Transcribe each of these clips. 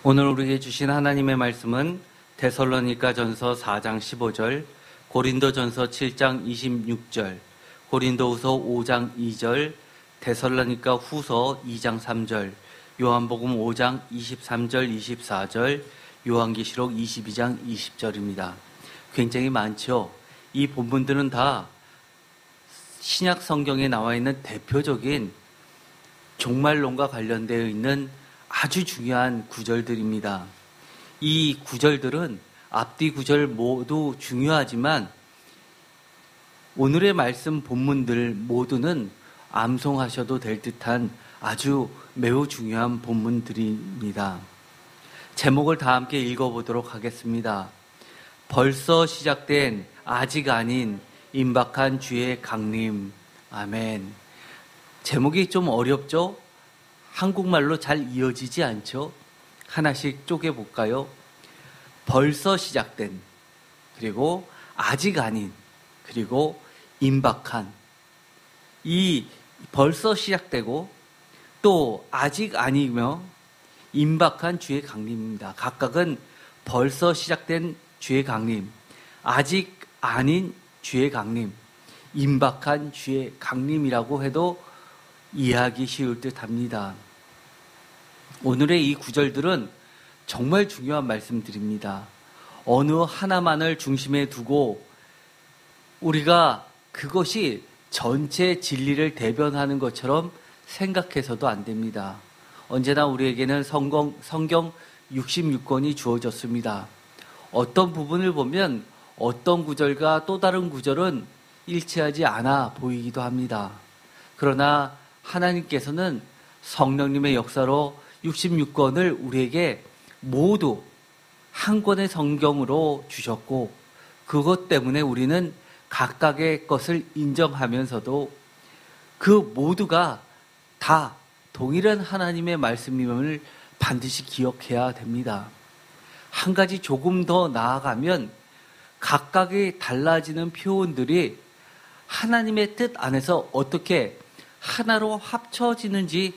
오늘 우리에게 주신 하나님의 말씀은 데살로니가전서 4장 15절, 고린도전서 7장 26절, 고린도후서 5장 2절, 데살로니가 후서 2장 3절, 요한복음 5장 23절 24절, 요한계시록 22장 20절입니다. 굉장히 많죠. 이 본문들은 다 신약 성경에 나와 있는 대표적인 종말론과 관련되어 있는 아주 중요한 구절들입니다. 이 구절들은 앞뒤 구절 모두 중요하지만 오늘의 말씀 본문들 모두는 암송하셔도 될 듯한 아주 매우 중요한 본문들입니다. 제목을 다 함께 읽어보도록 하겠습니다. 벌써 시작된 아직 아닌 임박한 주의 강림. 아멘. 제목이 좀 어렵죠? 한국말로 잘 이어지지 않죠? 하나씩 쪼개볼까요? 벌써 시작된, 그리고 아직 아닌, 그리고 임박한. 이 벌써 시작되고 또 아직 아니며 임박한 주의 강림입니다. 각각은 벌써 시작된 주의 강림, 아직 아닌 주의 강림, 임박한 주의 강림이라고 해도 이해하기 쉬울 듯 합니다. 오늘의 이 구절들은 정말 중요한 말씀들입니다. 어느 하나만을 중심에 두고 우리가 그것이 전체 진리를 대변하는 것처럼 생각해서도 안 됩니다. 언제나 우리에게는 성경 66권이 주어졌습니다. 어떤 부분을 보면 어떤 구절과 또 다른 구절은 일치하지 않아 보이기도 합니다. 그러나 하나님께서는 성령님의 역사로 66권을 우리에게 모두 한 권의 성경으로 주셨고, 그것 때문에 우리는 각각의 것을 인정하면서도 그 모두가 다 동일한 하나님의 말씀임을 반드시 기억해야 됩니다. 한 가지 조금 더 나아가면 각각의 달라지는 표현들이 하나님의 뜻 안에서 어떻게 하나로 합쳐지는지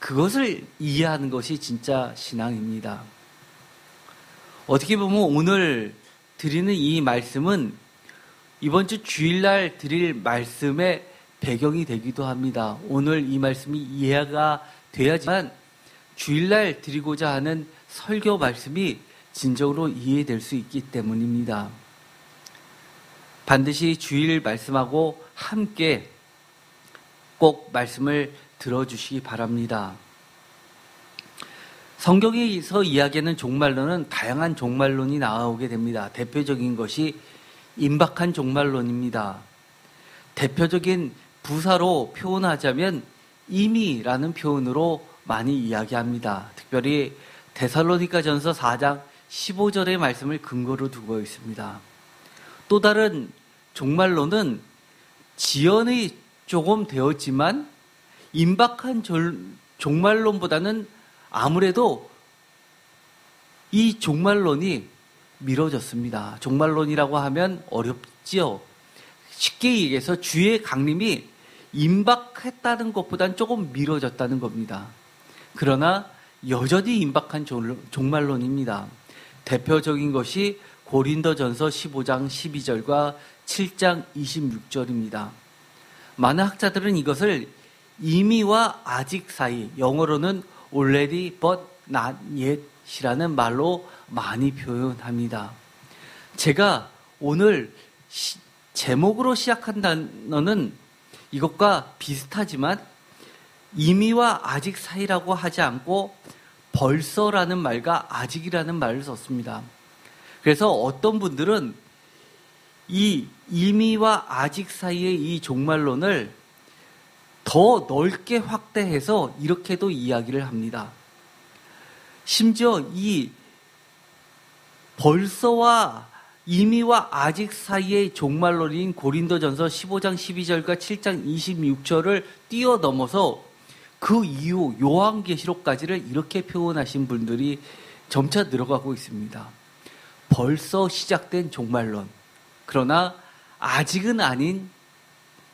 그것을 이해하는 것이 진짜 신앙입니다. 어떻게 보면 오늘 드리는 이 말씀은 이번 주 주일날 드릴 말씀의 배경이 되기도 합니다. 오늘 이 말씀이 이해가 돼야지만 주일날 드리고자 하는 설교 말씀이 진정으로 이해될 수 있기 때문입니다. 반드시 주일 말씀하고 함께 꼭 말씀을 들어주시기 바랍니다. 성경에서 이야기하는 종말론은 다양한 종말론이 나오게 됩니다. 대표적인 것이 임박한 종말론입니다. 대표적인 부사로 표현하자면 이미라는 표현으로 많이 이야기합니다. 특별히 데살로니가전서 4장 15절의 말씀을 근거로 두고 있습니다. 또 다른 종말론은 지연이 조금 되었지만 임박한 종말론보다는 아무래도 이 종말론이 미뤄졌습니다. 종말론이라고 하면 어렵지요. 쉽게 얘기해서 주의 강림이 임박했다는 것보다는 조금 미뤄졌다는 겁니다. 그러나 여전히 임박한 종말론입니다. 대표적인 것이 고린도전서 15장 12절과 7장 26절입니다. 많은 학자들은 이것을 이미와 아직 사이, 영어로는 already but not yet이라는 말로 많이 표현합니다. 제가 오늘 제목으로 시작한 단어는 이것과 비슷하지만 이미와 아직 사이라고 하지 않고 벌써라는 말과 아직이라는 말을 썼습니다. 그래서 어떤 분들은 이 이미와 아직 사이의 이 종말론을 더 넓게 확대해서 이렇게도 이야기를 합니다. 심지어 이 벌써와 이미와 아직 사이의 종말론인 고린도전서 15장 12절과 7장 26절을 뛰어넘어서 그 이후 요한계시록까지를 이렇게 표현하신 분들이 점차 늘어가고 있습니다. 벌써 시작된 종말론, 그러나 아직은 아닌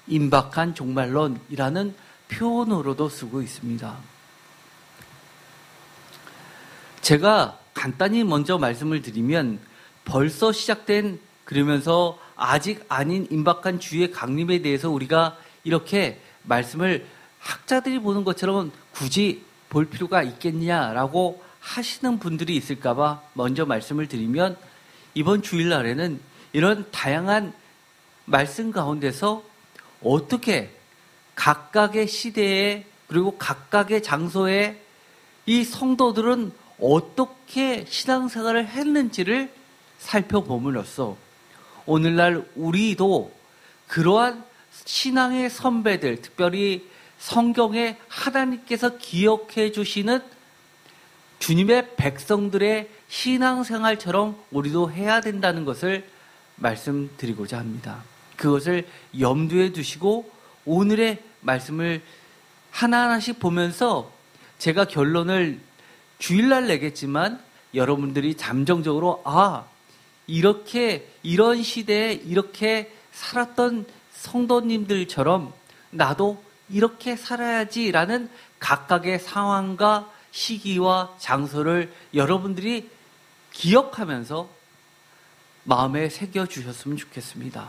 임박한 종말론이라는 표현으로도 쓰고 있습니다. 제가 간단히 먼저 말씀을 드리면 벌써 시작된 그러면서 아직 아닌 임박한 주의 강림에 대해서 우리가 이렇게 말씀을 학자들이 보는 것처럼 굳이 볼 필요가 있겠냐라고 하시는 분들이 있을까봐 먼저 말씀을 드리면 이번 주일날에는 이런 다양한 말씀 가운데서 어떻게 각각의 시대에 그리고 각각의 장소에 이 성도들은 어떻게 신앙생활을 했는지를 살펴봄으로써 오늘날 우리도 그러한 신앙의 선배들, 특별히 성경에 하나님께서 기억해 주시는 주님의 백성들의 신앙생활처럼 우리도 해야 된다는 것을 말씀드리고자 합니다. 그것을 염두에 두시고 오늘의 말씀을 하나하나씩 보면서 제가 결론을 주일날 내겠지만 여러분들이 잠정적으로 이렇게 이런 시대에 이렇게 살았던 성도님들처럼 나도 이렇게 살아야지라는 각각의 상황과 시기와 장소를 여러분들이 기억하면서 마음에 새겨주셨으면 좋겠습니다.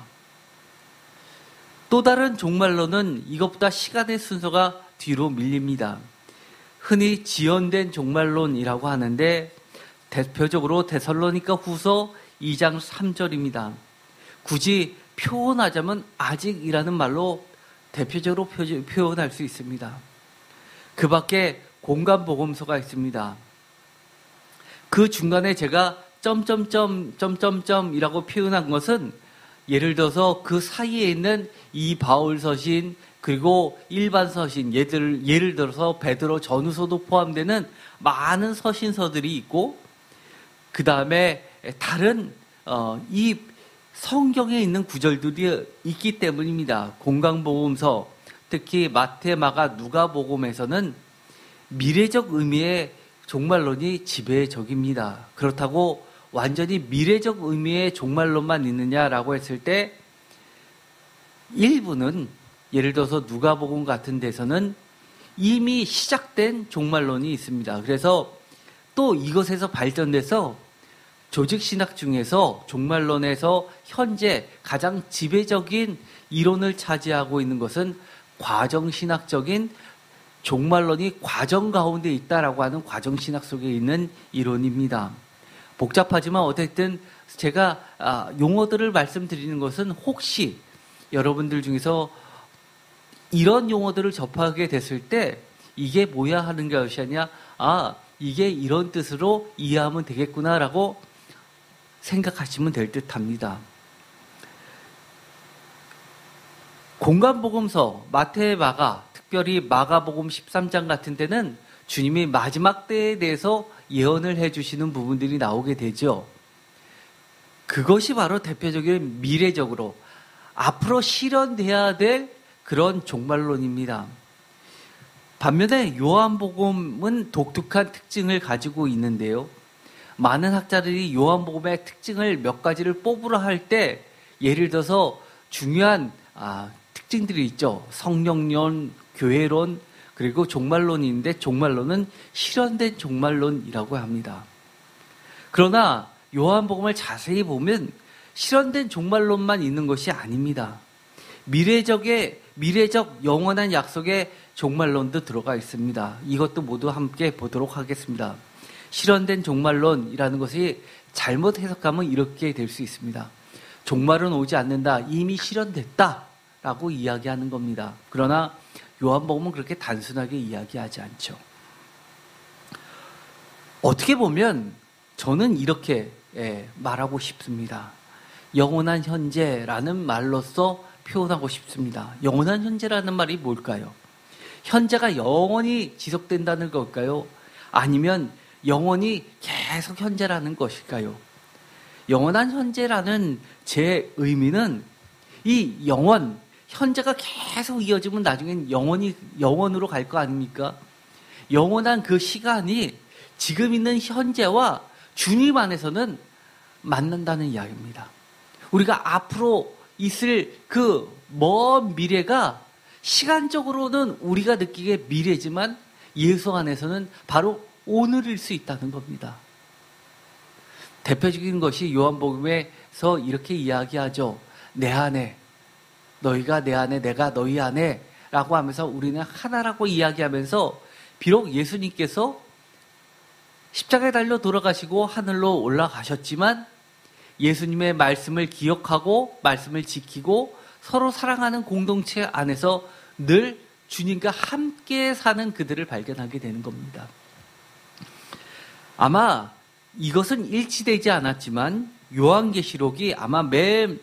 또 다른 종말론은 이것보다 시간의 순서가 뒤로 밀립니다. 흔히 지연된 종말론이라고 하는데 대표적으로 데살로니가 후서 2장 3절입니다. 굳이 표현하자면 아직이라는 말로 대표적으로 표현할 수 있습니다. 그 밖에 공간복음서가 있습니다. 그 중간에 제가 점점점이라고 표현한 것은 예를 들어서 그 사이에 있는 이 바울 서신 그리고 일반 서신 예를 들어서 베드로 전후서도 포함되는 많은 서신서들이 있고 그 다음에 다른 이 성경에 있는 구절들이 있기 때문입니다. 공간복음서 특히 마태, 마가, 누가복음에서는 미래적 의미의 종말론이 지배적입니다. 그렇다고 완전히 미래적 의미의 종말론만 있느냐라고 했을 때 일부는 예를 들어서 누가복음 같은 데서는 이미 시작된 종말론이 있습니다. 그래서 또 이것에서 발전돼서 조직신학 중에서 종말론에서 현재 가장 지배적인 이론을 차지하고 있는 것은 과정신학적인 종말론이 과정 가운데 있다라고 하는 과정신학 속에 있는 이론입니다. 복잡하지만 어쨌든 제가 용어들을 말씀드리는 것은 혹시 여러분들 중에서 이런 용어들을 접하게 됐을 때 이게 뭐야 하는 것이 아니라 이게 이런 뜻으로 이해하면 되겠구나라고 생각하시면 될 듯합니다. 공간복음서 마태, 마가, 특별히 마가복음 13장 같은 데는 주님이 마지막 때에 대해서 예언을 해주시는 부분들이 나오게 되죠. 그것이 바로 대표적인 미래적으로 앞으로 실현돼야 될 그런 종말론입니다. 반면에 요한복음은 독특한 특징을 가지고 있는데요. 많은 학자들이 요한복음의 특징을 몇 가지를 뽑으라 할 때 예를 들어서 중요한 특징들이 있죠. 성령론, 교회론, 그리고 종말론인데 종말론은 실현된 종말론이라고 합니다. 그러나 요한복음을 자세히 보면 실현된 종말론만 있는 것이 아닙니다. 미래적 영원한 약속의 종말론도 들어가 있습니다. 이것도 모두 함께 보도록 하겠습니다. 실현된 종말론이라는 것이 잘못 해석하면 이렇게 될 수 있습니다. 종말은 오지 않는다. 이미 실현됐다라고 이야기하는 겁니다. 그러나 요한복음은 그렇게 단순하게 이야기하지 않죠. 어떻게 보면 저는 이렇게 말하고 싶습니다. 영원한 현재라는 말로써 표현하고 싶습니다. 영원한 현재라는 말이 뭘까요? 현재가 영원히 지속된다는 걸까요? 아니면 영원히 계속 현재라는 것일까요? 영원한 현재라는 제 의미는 이 현재가 계속 이어지면 나중엔 영원으로 갈 거 아닙니까? 영원한 그 시간이 지금 있는 현재와 주님 안에서는 만난다는 이야기입니다. 우리가 앞으로 있을 그 먼 미래가 시간적으로는 우리가 느끼기에 미래지만 예수 안에서는 바로 오늘일 수 있다는 겁니다. 대표적인 것이 요한복음에서 이렇게 이야기하죠. 내 안에, 너희가 내 안에, 내가 너희 안에 라고 하면서 우리는 하나라고 이야기하면서 비록 예수님께서 십자가에 달려 돌아가시고 하늘로 올라가셨지만 예수님의 말씀을 기억하고 말씀을 지키고 서로 사랑하는 공동체 안에서 늘 주님과 함께 사는 그들을 발견하게 되는 겁니다. 아마 이것은 일치되지 않았지만 요한계시록이 아마 맨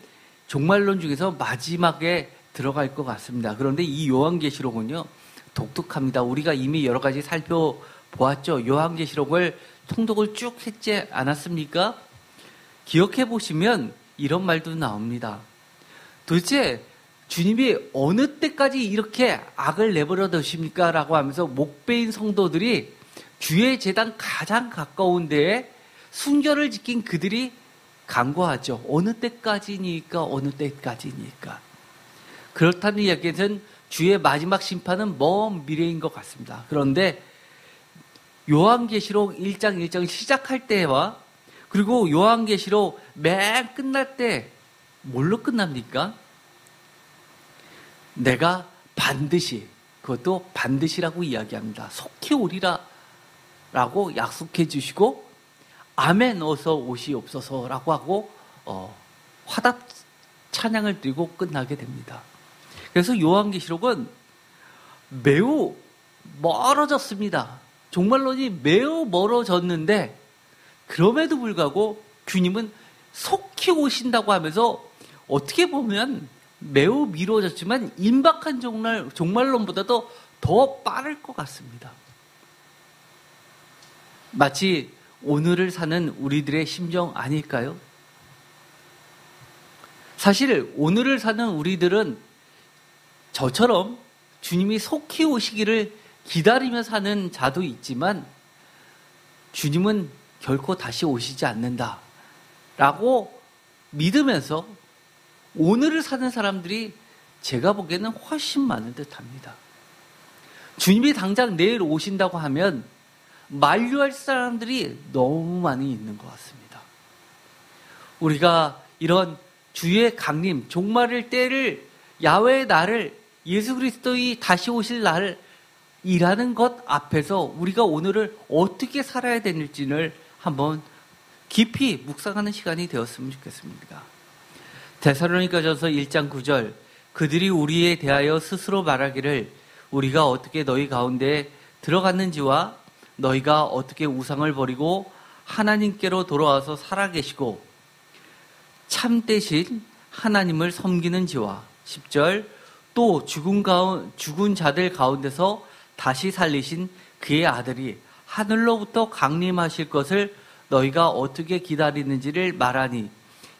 종말론 중에서 마지막에 들어갈 것 같습니다. 그런데 이 요한계시록은요, 독특합니다. 우리가 이미 여러 가지 살펴보았죠. 요한계시록을 통독을 쭉 했지 않았습니까? 기억해 보시면 이런 말도 나옵니다. 도대체 주님이 어느 때까지 이렇게 악을 내버려 두십니까? 라고 하면서 목배인 성도들이 주의 제단 가장 가까운 데에 순결을 지킨 그들이 간구하죠. 어느 때까지니까, 어느 때까지니까. 그렇다는 이야기는 주의 마지막 심판은 먼 미래인 것 같습니다. 그런데 요한계시록 1장 1장 시작할 때와 그리고 요한계시록 맨 끝날 때 뭘로 끝납니까? 내가 반드시, 그것도 반드시라고 이야기합니다. 속히 오리라 라고 약속해 주시고 아멘 어서 오시옵소서라고 하고 화답 찬양을 드리고 끝나게 됩니다. 그래서 요한계시록은 매우 멀어졌습니다. 종말론이 매우 멀어졌는데 그럼에도 불구하고 주님은 속히 오신다고 하면서 어떻게 보면 매우 미뤄졌지만 임박한 종말론보다도 더 빠를 것 같습니다. 마치 오늘을 사는 우리들의 심정 아닐까요? 사실 오늘을 사는 우리들은 저처럼 주님이 속히 오시기를 기다리며 사는 자도 있지만 주님은 결코 다시 오시지 않는다 라고 믿으면서 오늘을 사는 사람들이 제가 보기에는 훨씬 많은 듯합니다. 주님이 당장 내일 오신다고 하면 만류할 사람들이 너무 많이 있는 것 같습니다. 우리가 이런 주의 강림, 종말의 때를, 야훼의 날을, 예수 그리스도의 다시 오실 날을 이라는 것 앞에서 우리가 오늘을 어떻게 살아야 되는지를 한번 깊이 묵상하는 시간이 되었으면 좋겠습니다. 데살로니가전서 1장 9절, 그들이 우리에 대하여 스스로 말하기를 우리가 어떻게 너희 가운데 들어갔는지와 너희가 어떻게 우상을 버리고 하나님께로 돌아와서 살아계시고 참되신 하나님을 섬기는지와 10절, 또 죽은 자들 가운데서 다시 살리신 그의 아들이 하늘로부터 강림하실 것을 너희가 어떻게 기다리는지를 말하니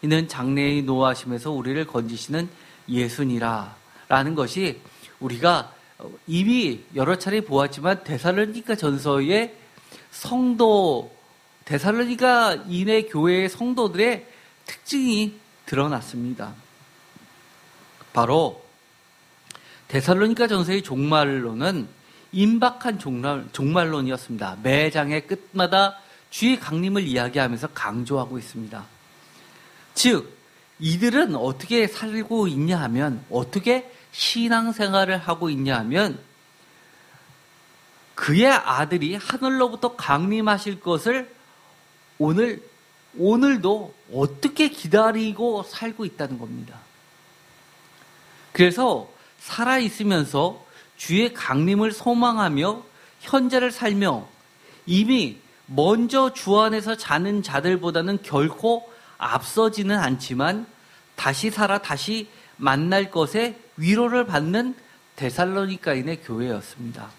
이는 장래의 노하심에서 우리를 건지시는 예수니라 라는 것이 우리가 이미 여러 차례 보았지만 데살로니가 전서의 성도, 데살로니가인의 교회의 성도들의 특징이 드러났습니다. 바로 데살로니가 전서의 종말론은 임박한 종말론이었습니다. 매 장의 끝마다 주의 강림을 이야기하면서 강조하고 있습니다. 즉, 이들은 어떻게 살고 있냐 하면, 어떻게 신앙생활을 하고 있냐 하면, 그의 아들이 하늘로부터 강림하실 것을 오늘도 어떻게 기다리고 살고 있다는 겁니다. 그래서 살아있으면서 주의 강림을 소망하며 현재를 살며 이미 먼저 주 안에서 자는 자들보다는 결코 앞서지는 않지만 다시 살아 다시 만날 것에 위로를 받는 데살로니가인의 교회였습니다.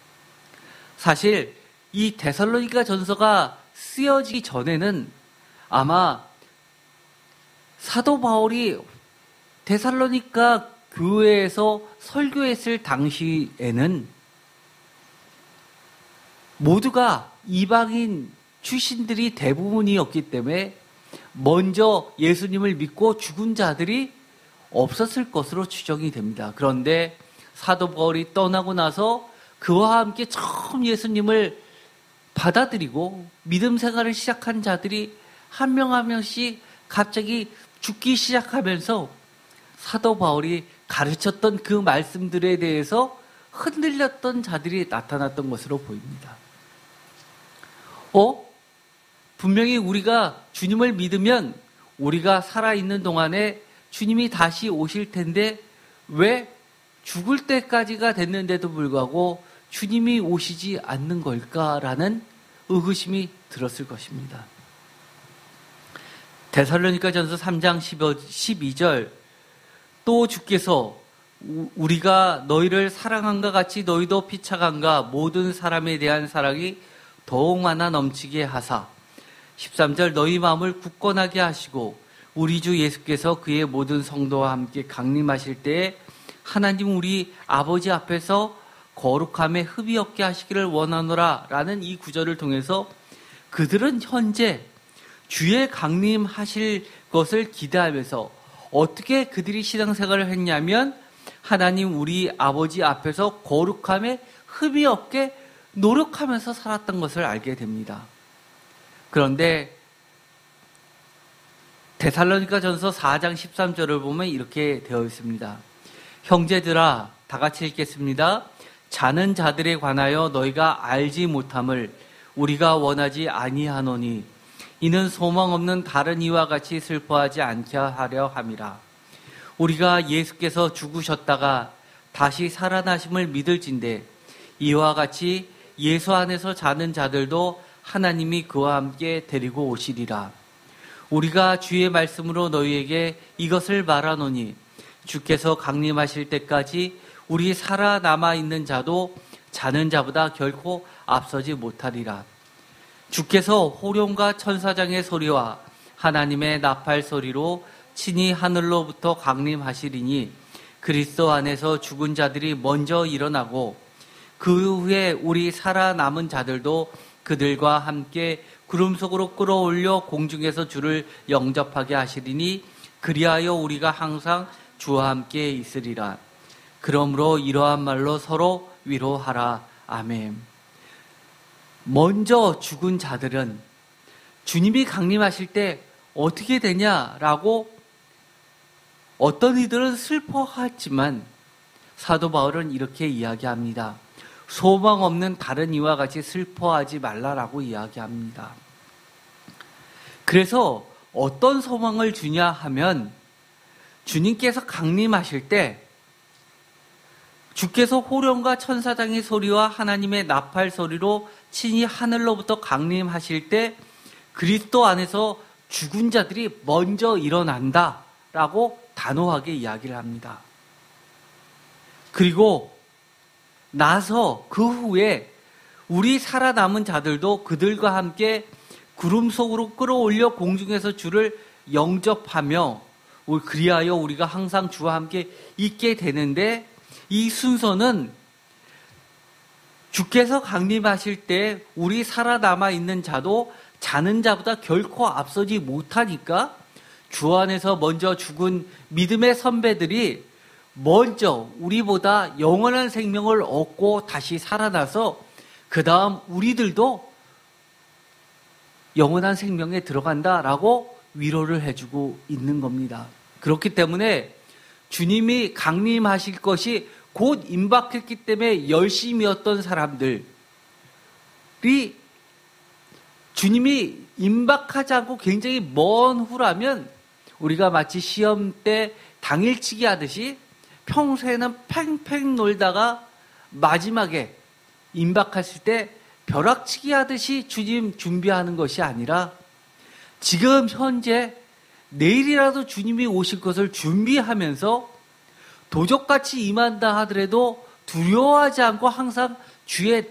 사실 이 데살로니가 전서가 쓰여지기 전에는 아마 사도 바울이 데살로니가 교회에서 설교했을 당시에는 모두가 이방인 출신들이 대부분이었기 때문에 먼저 예수님을 믿고 죽은 자들이 없었을 것으로 추정이 됩니다. 그런데 사도 바울이 떠나고 나서 그와 함께 처음 예수님을 받아들이고 믿음 생활을 시작한 자들이 한 명 한 명씩 갑자기 죽기 시작하면서 사도 바울이 가르쳤던 그 말씀들에 대해서 흔들렸던 자들이 나타났던 것으로 보입니다. 분명히 우리가 주님을 믿으면 우리가 살아있는 동안에 주님이 다시 오실 텐데 왜 죽을 때까지가 됐는데도 불구하고 주님이 오시지 않는 걸까라는 의구심이 들었을 것입니다. 데살로니가전서 3장 12절 또 주께서 우리가 너희를 사랑한가 같이 너희도 피차간가 모든 사람에 대한 사랑이 더욱 많아 넘치게 하사 13절 너희 마음을 굳건하게 하시고 우리 주 예수께서 그의 모든 성도와 함께 강림하실 때에 하나님 우리 아버지 앞에서 거룩함에 흠이 없게 하시기를 원하노라 라는 이 구절을 통해서 그들은 현재 주의 강림하실 것을 기대하면서 어떻게 그들이 신앙생활을 했냐면 하나님 우리 아버지 앞에서 거룩함에 흠이 없게 노력하면서 살았던 것을 알게 됩니다. 그런데 데살로니가전서 4장 13절을 보면 이렇게 되어 있습니다. 형제들아 다 같이 읽겠습니다. 자는 자들에 관하여 너희가 알지 못함을 우리가 원하지 아니하노니 이는 소망 없는 다른 이와 같이 슬퍼하지 않게 하려 함이라. 우리가 예수께서 죽으셨다가 다시 살아나심을 믿을진대 이와 같이 예수 안에서 자는 자들도 하나님이 그와 함께 데리고 오시리라. 우리가 주의 말씀으로 너희에게 이것을 말하노니 주께서 강림하실 때까지 우리 살아남아 있는 자도 자는 자보다 결코 앞서지 못하리라. 주께서 호령과 천사장의 소리와 하나님의 나팔 소리로 친히 하늘로부터 강림하시리니 그리스도 안에서 죽은 자들이 먼저 일어나고 그 후에 우리 살아남은 자들도 그들과 함께 구름 속으로 끌어올려 공중에서 주를 영접하게 하시리니 그리하여 우리가 항상 주와 함께 있으리라. 그러므로 이러한 말로 서로 위로하라. 아멘. 먼저 죽은 자들은 주님이 강림하실 때 어떻게 되냐라고 어떤 이들은 슬퍼하지만 사도 바울은 이렇게 이야기합니다. 소망 없는 다른 이와 같이 슬퍼하지 말라라고 이야기합니다. 그래서 어떤 소망을 주냐 하면 주님께서 강림하실 때 주께서 호령과 천사장의 소리와 하나님의 나팔 소리로 친히 하늘로부터 강림하실 때 그리스도 안에서 죽은 자들이 먼저 일어난다라고 단호하게 이야기를 합니다. 그리고 나서 그 후에 우리 살아남은 자들도 그들과 함께 구름 속으로 끌어올려 공중에서 주를 영접하며 그리하여 우리가 항상 주와 함께 있게 되는데 이 순서는 주께서 강림하실 때 우리 살아남아 있는 자도 자는 자보다 결코 앞서지 못하니까 주 안에서 먼저 죽은 믿음의 선배들이 먼저 우리보다 영원한 생명을 얻고 다시 살아나서 그 다음 우리들도 영원한 생명에 들어간다라고 위로를 해주고 있는 겁니다. 그렇기 때문에 주님이 강림하실 것이 곧 임박했기 때문에 열심이었던 사람들이 주님이 임박하지 않고 굉장히 먼 후라면 우리가 마치 시험 때 당일치기 하듯이 평소에는 팽팽 놀다가 마지막에 임박했을 때 벼락치기 하듯이 주님 준비하는 것이 아니라 지금 현재 내일이라도 주님이 오실 것을 준비하면서 도적같이 임한다 하더라도 두려워하지 않고 항상 주의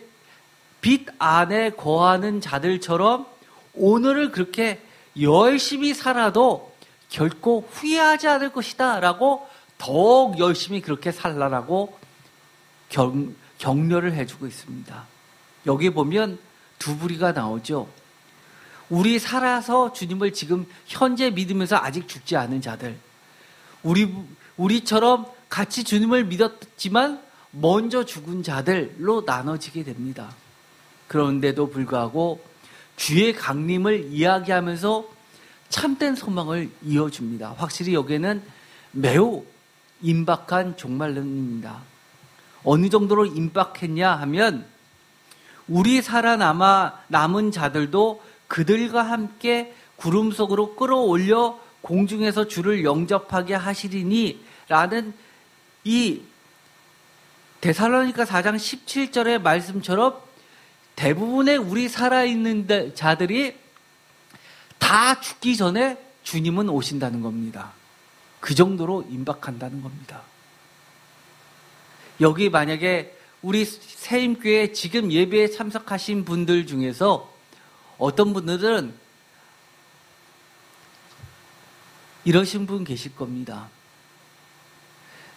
빛 안에 거하는 자들처럼 오늘을 그렇게 열심히 살아도 결코 후회하지 않을 것이다 라고 더욱 열심히 그렇게 살라라고 격려를 해주고 있습니다. 여기 보면 두 부류가 나오죠. 우리 살아서 주님을 지금 현재 믿으면서 아직 죽지 않은 자들, 우리처럼 같이 주님을 믿었지만 먼저 죽은 자들로 나눠지게 됩니다. 그런데도 불구하고 주의 강림을 이야기하면서 참된 소망을 이어줍니다. 확실히 여기에는 매우 임박한 종말론입니다. 어느 정도로 임박했냐 하면 우리 남은 자들도 그들과 함께 구름 속으로 끌어올려 공중에서 주를 영접하게 하시리니 라는 이 데살로니가 4장 17절의 말씀처럼 대부분의 우리 살아있는 자들이 다 죽기 전에 주님은 오신다는 겁니다. 그 정도로 임박한다는 겁니다. 여기 만약에 우리 새임교회 지금 예배에 참석하신 분들 중에서 어떤 분들은 이러신 분 계실 겁니다.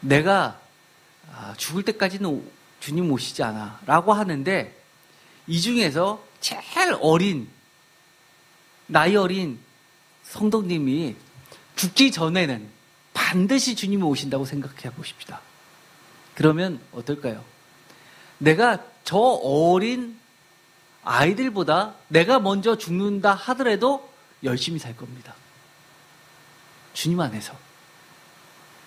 내가 죽을 때까지는 주님 오시지 않아 라고 하는데 이 중에서 제일 나이 어린 성도님이 죽기 전에는 반드시 주님이 오신다고 생각해 보십시다. 그러면 어떨까요? 내가 저 어린 아이들보다 내가 먼저 죽는다 하더라도 열심히 살 겁니다. 주님 안에서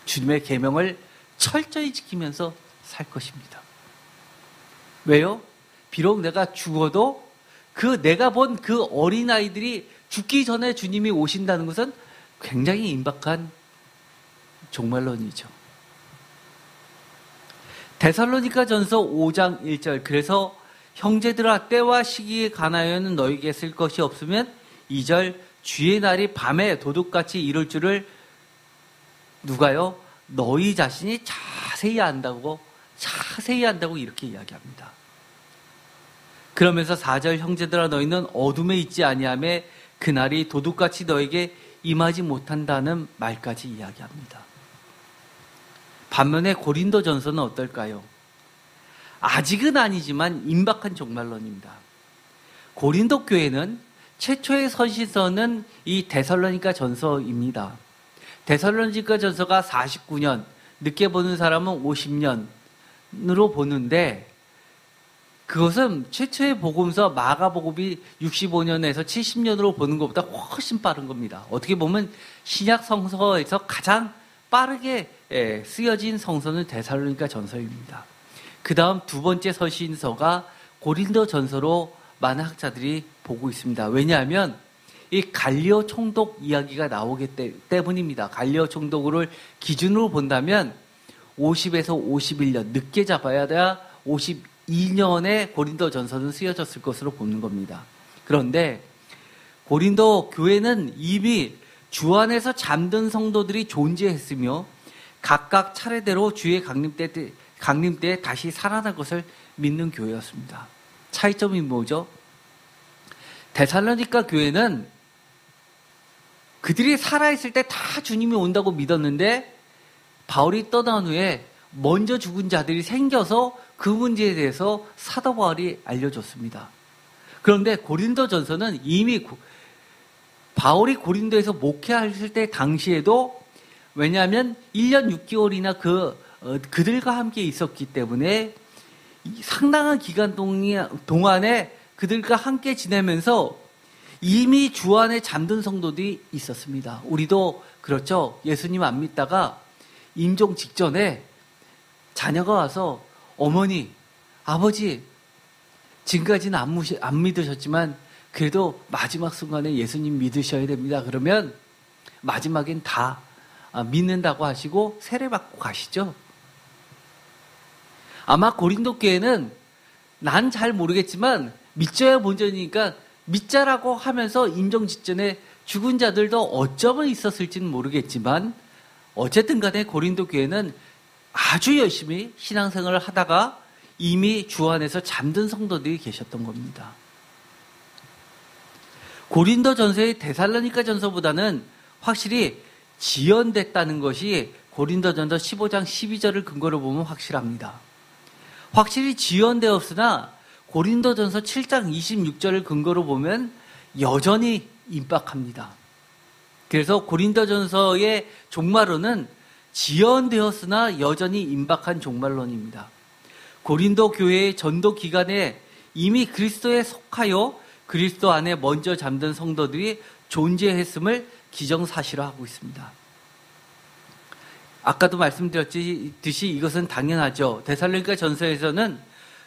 주님의 계명을 철저히 지키면서 살 것입니다. 왜요? 비록 내가 죽어도 내가 본 그 어린아이들이 죽기 전에 주님이 오신다는 것은 굉장히 임박한 종말론이죠. 데살로니가 전서 5장 1절 그래서 형제들아 때와 시기에 관하여는 너에게 쓸 것이 없으면 2절 주의 날이 밤에 도둑같이 이룰 줄을 누가요? 너희 자신이 자세히 안다고 이렇게 이야기합니다. 그러면서 4절 형제들아 너희는 어둠에 있지 아니하며 그날이 도둑같이 너에게 임하지 못한다는 말까지 이야기합니다. 반면에 고린도전서는 어떨까요? 아직은 아니지만 임박한 종말론입니다. 고린도 교회는 최초의 서신서는 이 데살로니가 전서입니다. 데살로니가 전서가 49년, 늦게 보는 사람은 50년으로 보는데 그것은 최초의 복음서 마가복음이 65년에서 70년으로 보는 것보다 훨씬 빠른 겁니다. 어떻게 보면 신약 성서에서 가장 빠르게 쓰여진 성서는 데살로니가 전서입니다. 그 다음 두 번째 서신서가 고린도 전서로 많은 학자들이 보고 있습니다. 왜냐하면 이 갈리오 총독 이야기가 나오기 때문입니다. 갈리오 총독을 기준으로 본다면 50에서 51년, 늦게 잡아야 52년에 고린도 전서는 쓰여졌을 것으로 보는 겁니다. 그런데 고린도 교회는 이미 주 안에서 잠든 성도들이 존재했으며 각각 차례대로 주의 강림 때 다시 살아날 것을 믿는 교회였습니다. 차이점이 뭐죠? 데살로니가 교회는 그들이 살아있을 때 다 주님이 온다고 믿었는데 바울이 떠난 후에 먼저 죽은 자들이 생겨서 그 문제에 대해서 사도 바울이 알려줬습니다. 그런데 고린도 전서는 이미 바울이 고린도에서 목회했을 때 당시에도 왜냐하면 1년 6개월이나 그들과 함께 있었기 때문에 상당한 기간 동안에 그들과 함께 지내면서 이미 주 안에 잠든 성도들이 있었습니다. 우리도 그렇죠. 예수님 안 믿다가 임종 직전에 자녀가 와서 어머니, 아버지 지금까지는 안 믿으셨지만 그래도 마지막 순간에 예수님 믿으셔야 됩니다. 그러면 마지막엔 다 믿는다고 하시고 세례받고 가시죠. 아마 고린도 교회는 난 잘 모르겠지만 믿져야 본전이니까 믿자라고 하면서 임종 직전에 죽은 자들도 어쩌면 있었을지는 모르겠지만 어쨌든 간에 고린도 교회는 아주 열심히 신앙생활을 하다가 이미 주 안에서 잠든 성도들이 계셨던 겁니다. 고린도 전서의 데살로니가 전서보다는 확실히 지연됐다는 것이 고린도 전서 15장 12절을 근거로 보면 확실합니다. 확실히 지연되었으나 고린도 전서 7장 26절을 근거로 보면 여전히 임박합니다. 그래서 고린도 전서의 종말론은 지연되었으나 여전히 임박한 종말론입니다. 고린도 교회의 전도 기간에 이미 그리스도에 속하여 그리스도 안에 먼저 잠든 성도들이 존재했음을 기정사실화하고 있습니다. 아까도 말씀드렸듯이 이것은 당연하죠. 데살로니가 전서에서는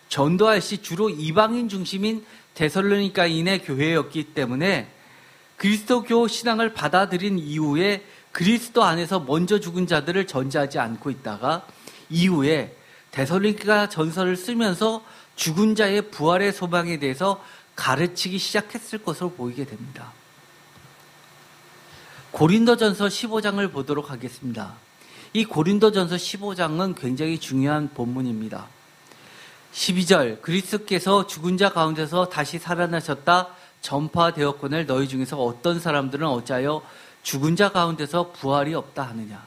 전도할 시 주로 이방인 중심인 데살로니가인의 교회였기 때문에 그리스도교 신앙을 받아들인 이후에 그리스도 안에서 먼저 죽은 자들을 전제하지 않고 있다가 이후에 데살로니가 전서를 쓰면서 죽은 자의 부활의 소망에 대해서 가르치기 시작했을 것으로 보이게 됩니다. 고린도전서 15장을 보도록 하겠습니다. 이 고린도전서 15장은 굉장히 중요한 본문입니다. 12절 그리스도께서 죽은 자 가운데서 다시 살아나셨다 전파되었거늘 너희 중에서 어떤 사람들은 어찌하여 죽은 자 가운데서 부활이 없다 하느냐.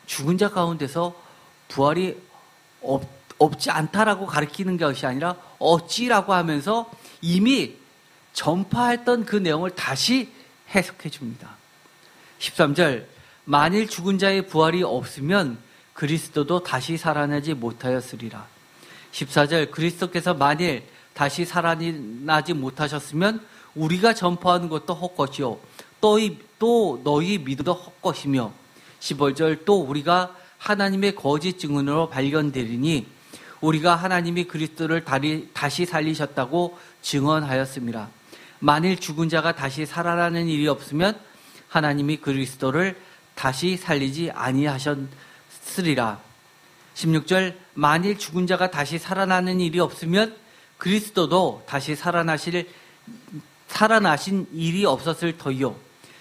죽은 자 가운데서 부활이 없지 않다라고 가르치는 것이 아니라 어찌라고 하면서 이미 전파했던 그 내용을 다시 해석해 줍니다. 13절 만일 죽은 자의 부활이 없으면 그리스도도 다시 살아나지 못하였으리라. 14절 그리스도께서 만일 다시 살아나지 못하셨으면 우리가 전파하는 것도 헛것이요 또 너희 믿음도 헛것이며 15절 또 우리가 하나님의 거짓 증언으로 발견되리니 우리가 하나님이 그리스도를 다시 살리셨다고 증언하였습니다. 만일 죽은 자가 다시 살아나는 일이 없으면 하나님이 그리스도를 다시 살리지 아니하셨으리라. 16절 만일 죽은 자가 다시 살아나는 일이 없으면 그리스도도 다시 살아나신 일이 없었을 터이요.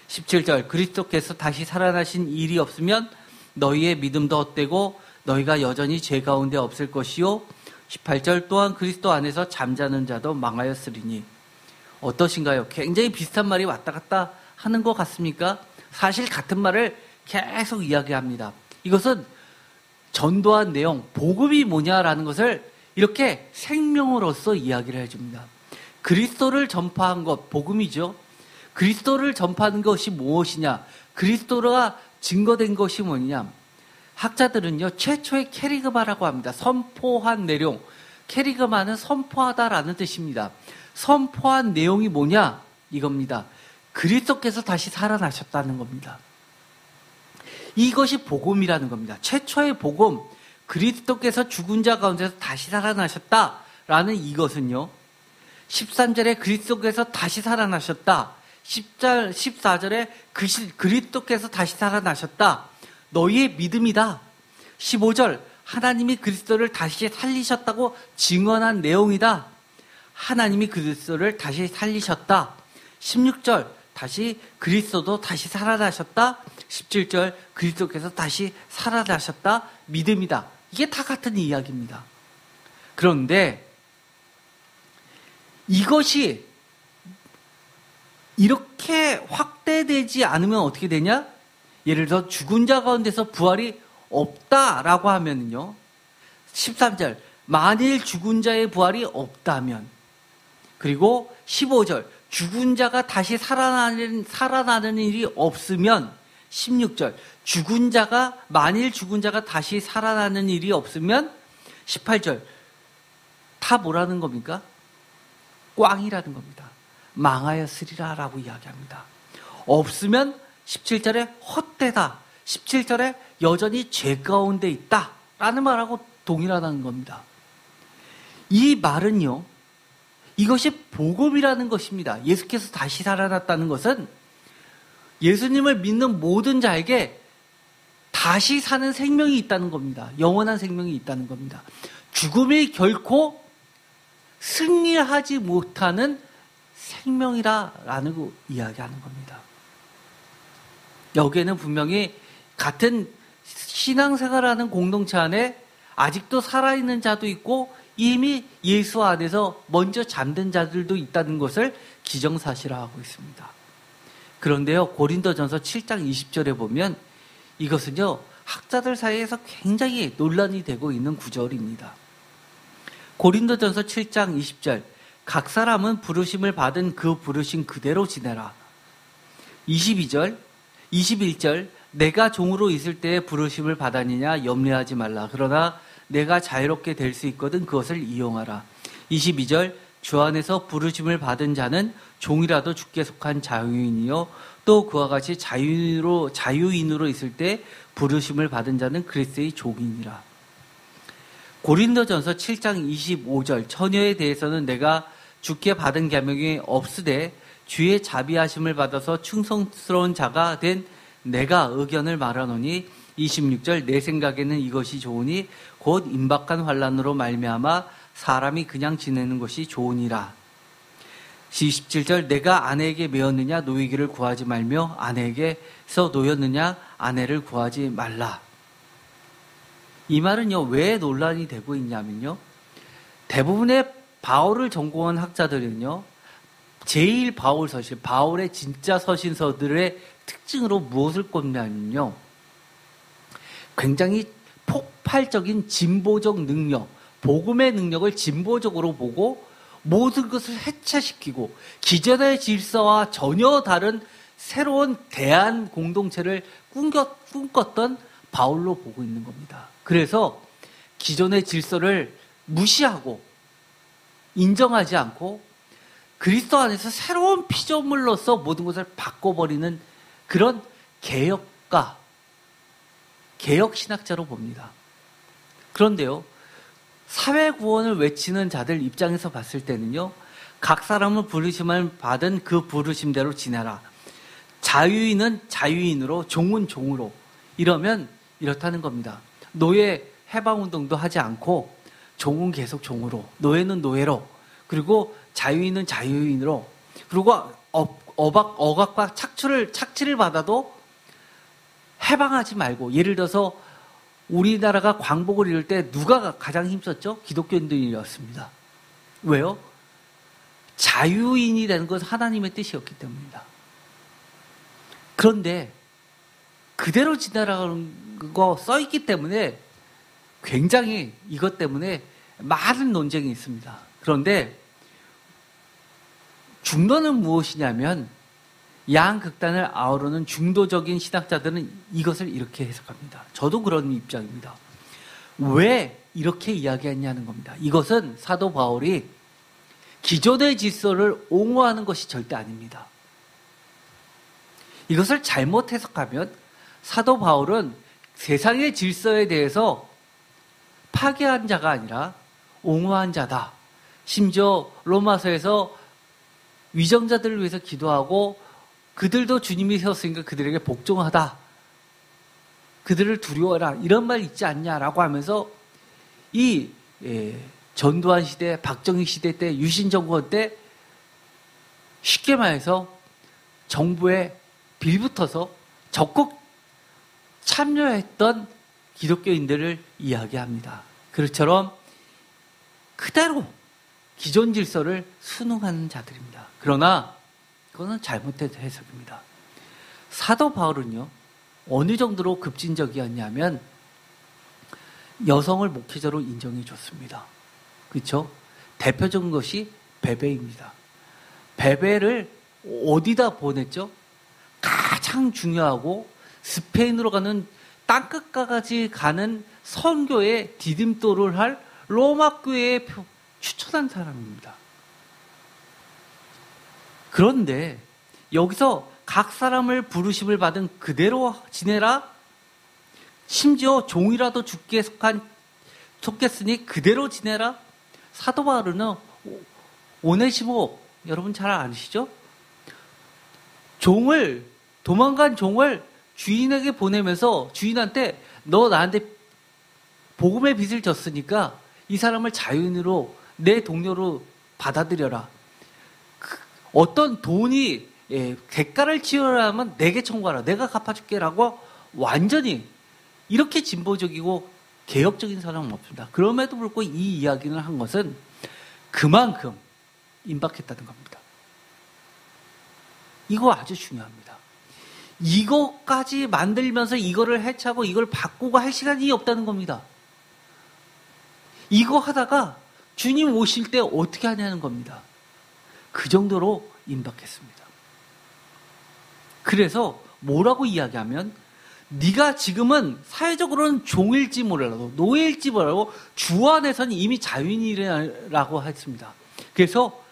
17절 그리스도께서 다시 살아나신 일이 없으면 너희의 믿음도 헛되고 너희가 여전히 죄 가운데 없을 것이요. 18절 또한 그리스도 안에서 잠자는 자도 망하였으리니. 어떠신가요? 굉장히 비슷한 말이 왔다 갔다 하는 것 같습니까? 사실 같은 말을 계속 이야기합니다. 이것은 전도한 내용, 복음이 뭐냐라는 것을 이렇게 생명으로서 이야기를 해줍니다. 그리스도를 전파한 것, 복음이죠. 그리스도를 전파하는 것이 무엇이냐? 그리스도가 증거된 것이 뭐냐? 학자들은요, 최초의 캐리그마라고 합니다. 선포한 내용. 캐리그마는 선포하다라는 뜻입니다. 선포한 내용이 뭐냐? 이겁니다. 그리스도께서 다시 살아나셨다는 겁니다. 이것이 복음이라는 겁니다. 최초의 복음, 그리스도께서 죽은 자 가운데서 다시 살아나셨다라는 이것은요, 13절에 그리스도께서 다시 살아나셨다. 14절에 그리스도께서 다시 살아나셨다. 너희의 믿음이다. 15절 하나님이 그리스도를 다시 살리셨다고 증언한 내용이다. 하나님이 그리스도를 다시 살리셨다. 16절 다시 그리스도도 다시 살아나셨다. 17절 그리스도께서 다시 살아나셨다. 믿음이다. 이게 다 같은 이야기입니다. 그런데 이것이 이렇게 확대되지 않으면 어떻게 되냐? 예를 들어 죽은 자 가운데서 부활이 없다라고 하면요. 13절 만일 죽은 자의 부활이 없다면, 그리고 15절 죽은 자가 다시 살아나는 일이 없으면, 16절 만일 죽은 자가 다시 살아나는 일이 없으면, 18절 다 뭐라는 겁니까? 꽝이라는 겁니다. 망하였으리라 라고 이야기합니다. 없으면 17절에 헛되다. 17절에 여전히 죄 가운데 있다 라는 말하고 동일하다는 겁니다. 이 말은요, 이것이 복음이라는 것입니다. 예수께서 다시 살아났다는 것은 예수님을 믿는 모든 자에게 다시 사는 생명이 있다는 겁니다. 영원한 생명이 있다는 겁니다. 죽음이 결코 승리하지 못하는 생명이라는 이야기하는 겁니다. 여기에는 분명히 같은 신앙생활하는 공동체 안에 아직도 살아있는 자도 있고 이미 예수 안에서 먼저 잠든 자들도 있다는 것을 기정사실화하고 있습니다. 그런데요, 고린도전서 7장 20절에 보면 이것은요, 학자들 사이에서 굉장히 논란이 되고 있는 구절입니다. 고린도전서 7장 20절 각 사람은 부르심을 받은 그 부르심 그대로 지내라. 22절 21절 내가 종으로 있을 때에 부르심을 받았느냐 염려하지 말라. 그러나 내가 자유롭게 될 수 있거든 그것을 이용하라. 22절 주 안에서 부르심을 받은 자는 종이라도 주께 속한 자유인이요 또 그와 같이 자유인으로 있을 때 부르심을 받은 자는 그리스도의 종이니라. 고린도전서 7장 25절 처녀에 대해서는 내가 주께 받은 계명이 없으되 주의 자비하심을 받아서 충성스러운 자가 된 내가 의견을 말하노니 26절 내 생각에는 이것이 좋으니 곧 임박한 환난으로 말미암아 사람이 그냥 지내는 것이 좋으니라. 27절 내가 아내에게 매었느냐 노이기를 구하지 말며 아내에게서 노였느냐 아내를 구하지 말라. 이 말은요 왜 논란이 되고 있냐면요 대부분의 바울을 전공한 학자들은요 제일 바울 서신, 바울의 진짜 서신서들의 특징으로 무엇을 꼽냐면요 굉장히 폭발적인 진보적 능력, 복음의 능력을 진보적으로 보고 모든 것을 해체시키고 기존의 질서와 전혀 다른 새로운 대안 공동체를 꿈꿨던 바울로 보고 있는 겁니다. 그래서 기존의 질서를 무시하고 인정하지 않고 그리스도 안에서 새로운 피조물로서 모든 것을 바꿔버리는 그런 개혁가, 개혁신학자로 봅니다. 그런데요, 사회구원을 외치는 자들 입장에서 봤을 때는요, 각 사람은 부르심을 받은 그 부르심대로 지내라. 자유인은 자유인으로, 종은 종으로. 이러면 이렇다는 겁니다. 노예 해방운동도 하지 않고 종은 계속 종으로, 노예는 노예로, 그리고 자유인은 자유인으로, 그리고 억압과 착취를 받아도 해방하지 말고, 예를 들어서 우리나라가 광복을 이룰 때 누가 가장 힘썼죠? 기독교인들이었습니다. 왜요? 자유인이 되는 것은 하나님의 뜻이었기 때문입니다. 그런데 그대로 지나가는 거 써있기 때문에 굉장히 이것 때문에 많은 논쟁이 있습니다. 그런데 중도는 무엇이냐면 양극단을 아우르는 중도적인 신학자들은 이것을 이렇게 해석합니다. 저도 그런 입장입니다. 왜 이렇게 이야기했냐는 겁니다. 이것은 사도 바울이 기존의 질서를 옹호하는 것이 절대 아닙니다. 이것을 잘못 해석하면 사도 바울은 세상의 질서에 대해서 파괴한 자가 아니라 옹호한 자다. 심지어 로마서에서 위정자들을 위해서 기도하고 그들도 주님이 세웠으니까 그들에게 복종하다. 그들을 두려워라. 이런 말 있지 않냐라고 하면서 이 전두환 시대, 박정희 시대 때, 유신 정권 때 쉽게 말해서 정부에 빌붙어서 적극 참여했던 기독교인들을 이야기합니다. 그처럼 그대로 기존 질서를 순응하는 자들입니다. 그러나 그것은 잘못된 해석입니다. 사도 바울은요, 어느 정도로 급진적이었냐면 여성을 목회자로 인정해 줬습니다. 그렇죠? 대표적인 것이 베베입니다. 베베를 어디다 보냈죠? 가장 중요하고 스페인으로 가는 땅끝까지 가는 선교의 디딤돌을 할 로마 교회에 추천한 사람입니다. 그런데 여기서 각 사람을 부르심을 받은 그대로 지내라. 심지어 종이라도 주께 속했으니 그대로 지내라. 사도 바울은 오네시모 여러분 잘 아시죠? 도망간 종을 주인에게 보내면서 주인한테 너 나한테 복음의 빚을 졌으니까 이 사람을 자유인으로 내 동료로 받아들여라. 어떤 돈이 대가를 치르려면 내게 청구하라. 내가 갚아줄게라고 완전히 이렇게 진보적이고 개혁적인 사람은 없습니다. 그럼에도 불구하고 이 이야기를 한 것은 그만큼 임박했다는 겁니다. 이거 아주 중요합니다. 이거까지 만들면서 이거를 해체하고 이걸 바꾸고 할 시간이 없다는 겁니다. 이거 하다가 주님 오실 때 어떻게 하냐는 겁니다. 그 정도로 임박했습니다. 그래서 뭐라고 이야기하면 네가 지금은 사회적으로는 종일지 몰라도 노예일지 몰라도 주 안에서는 이미 자유인이라고 했습니다. 그래서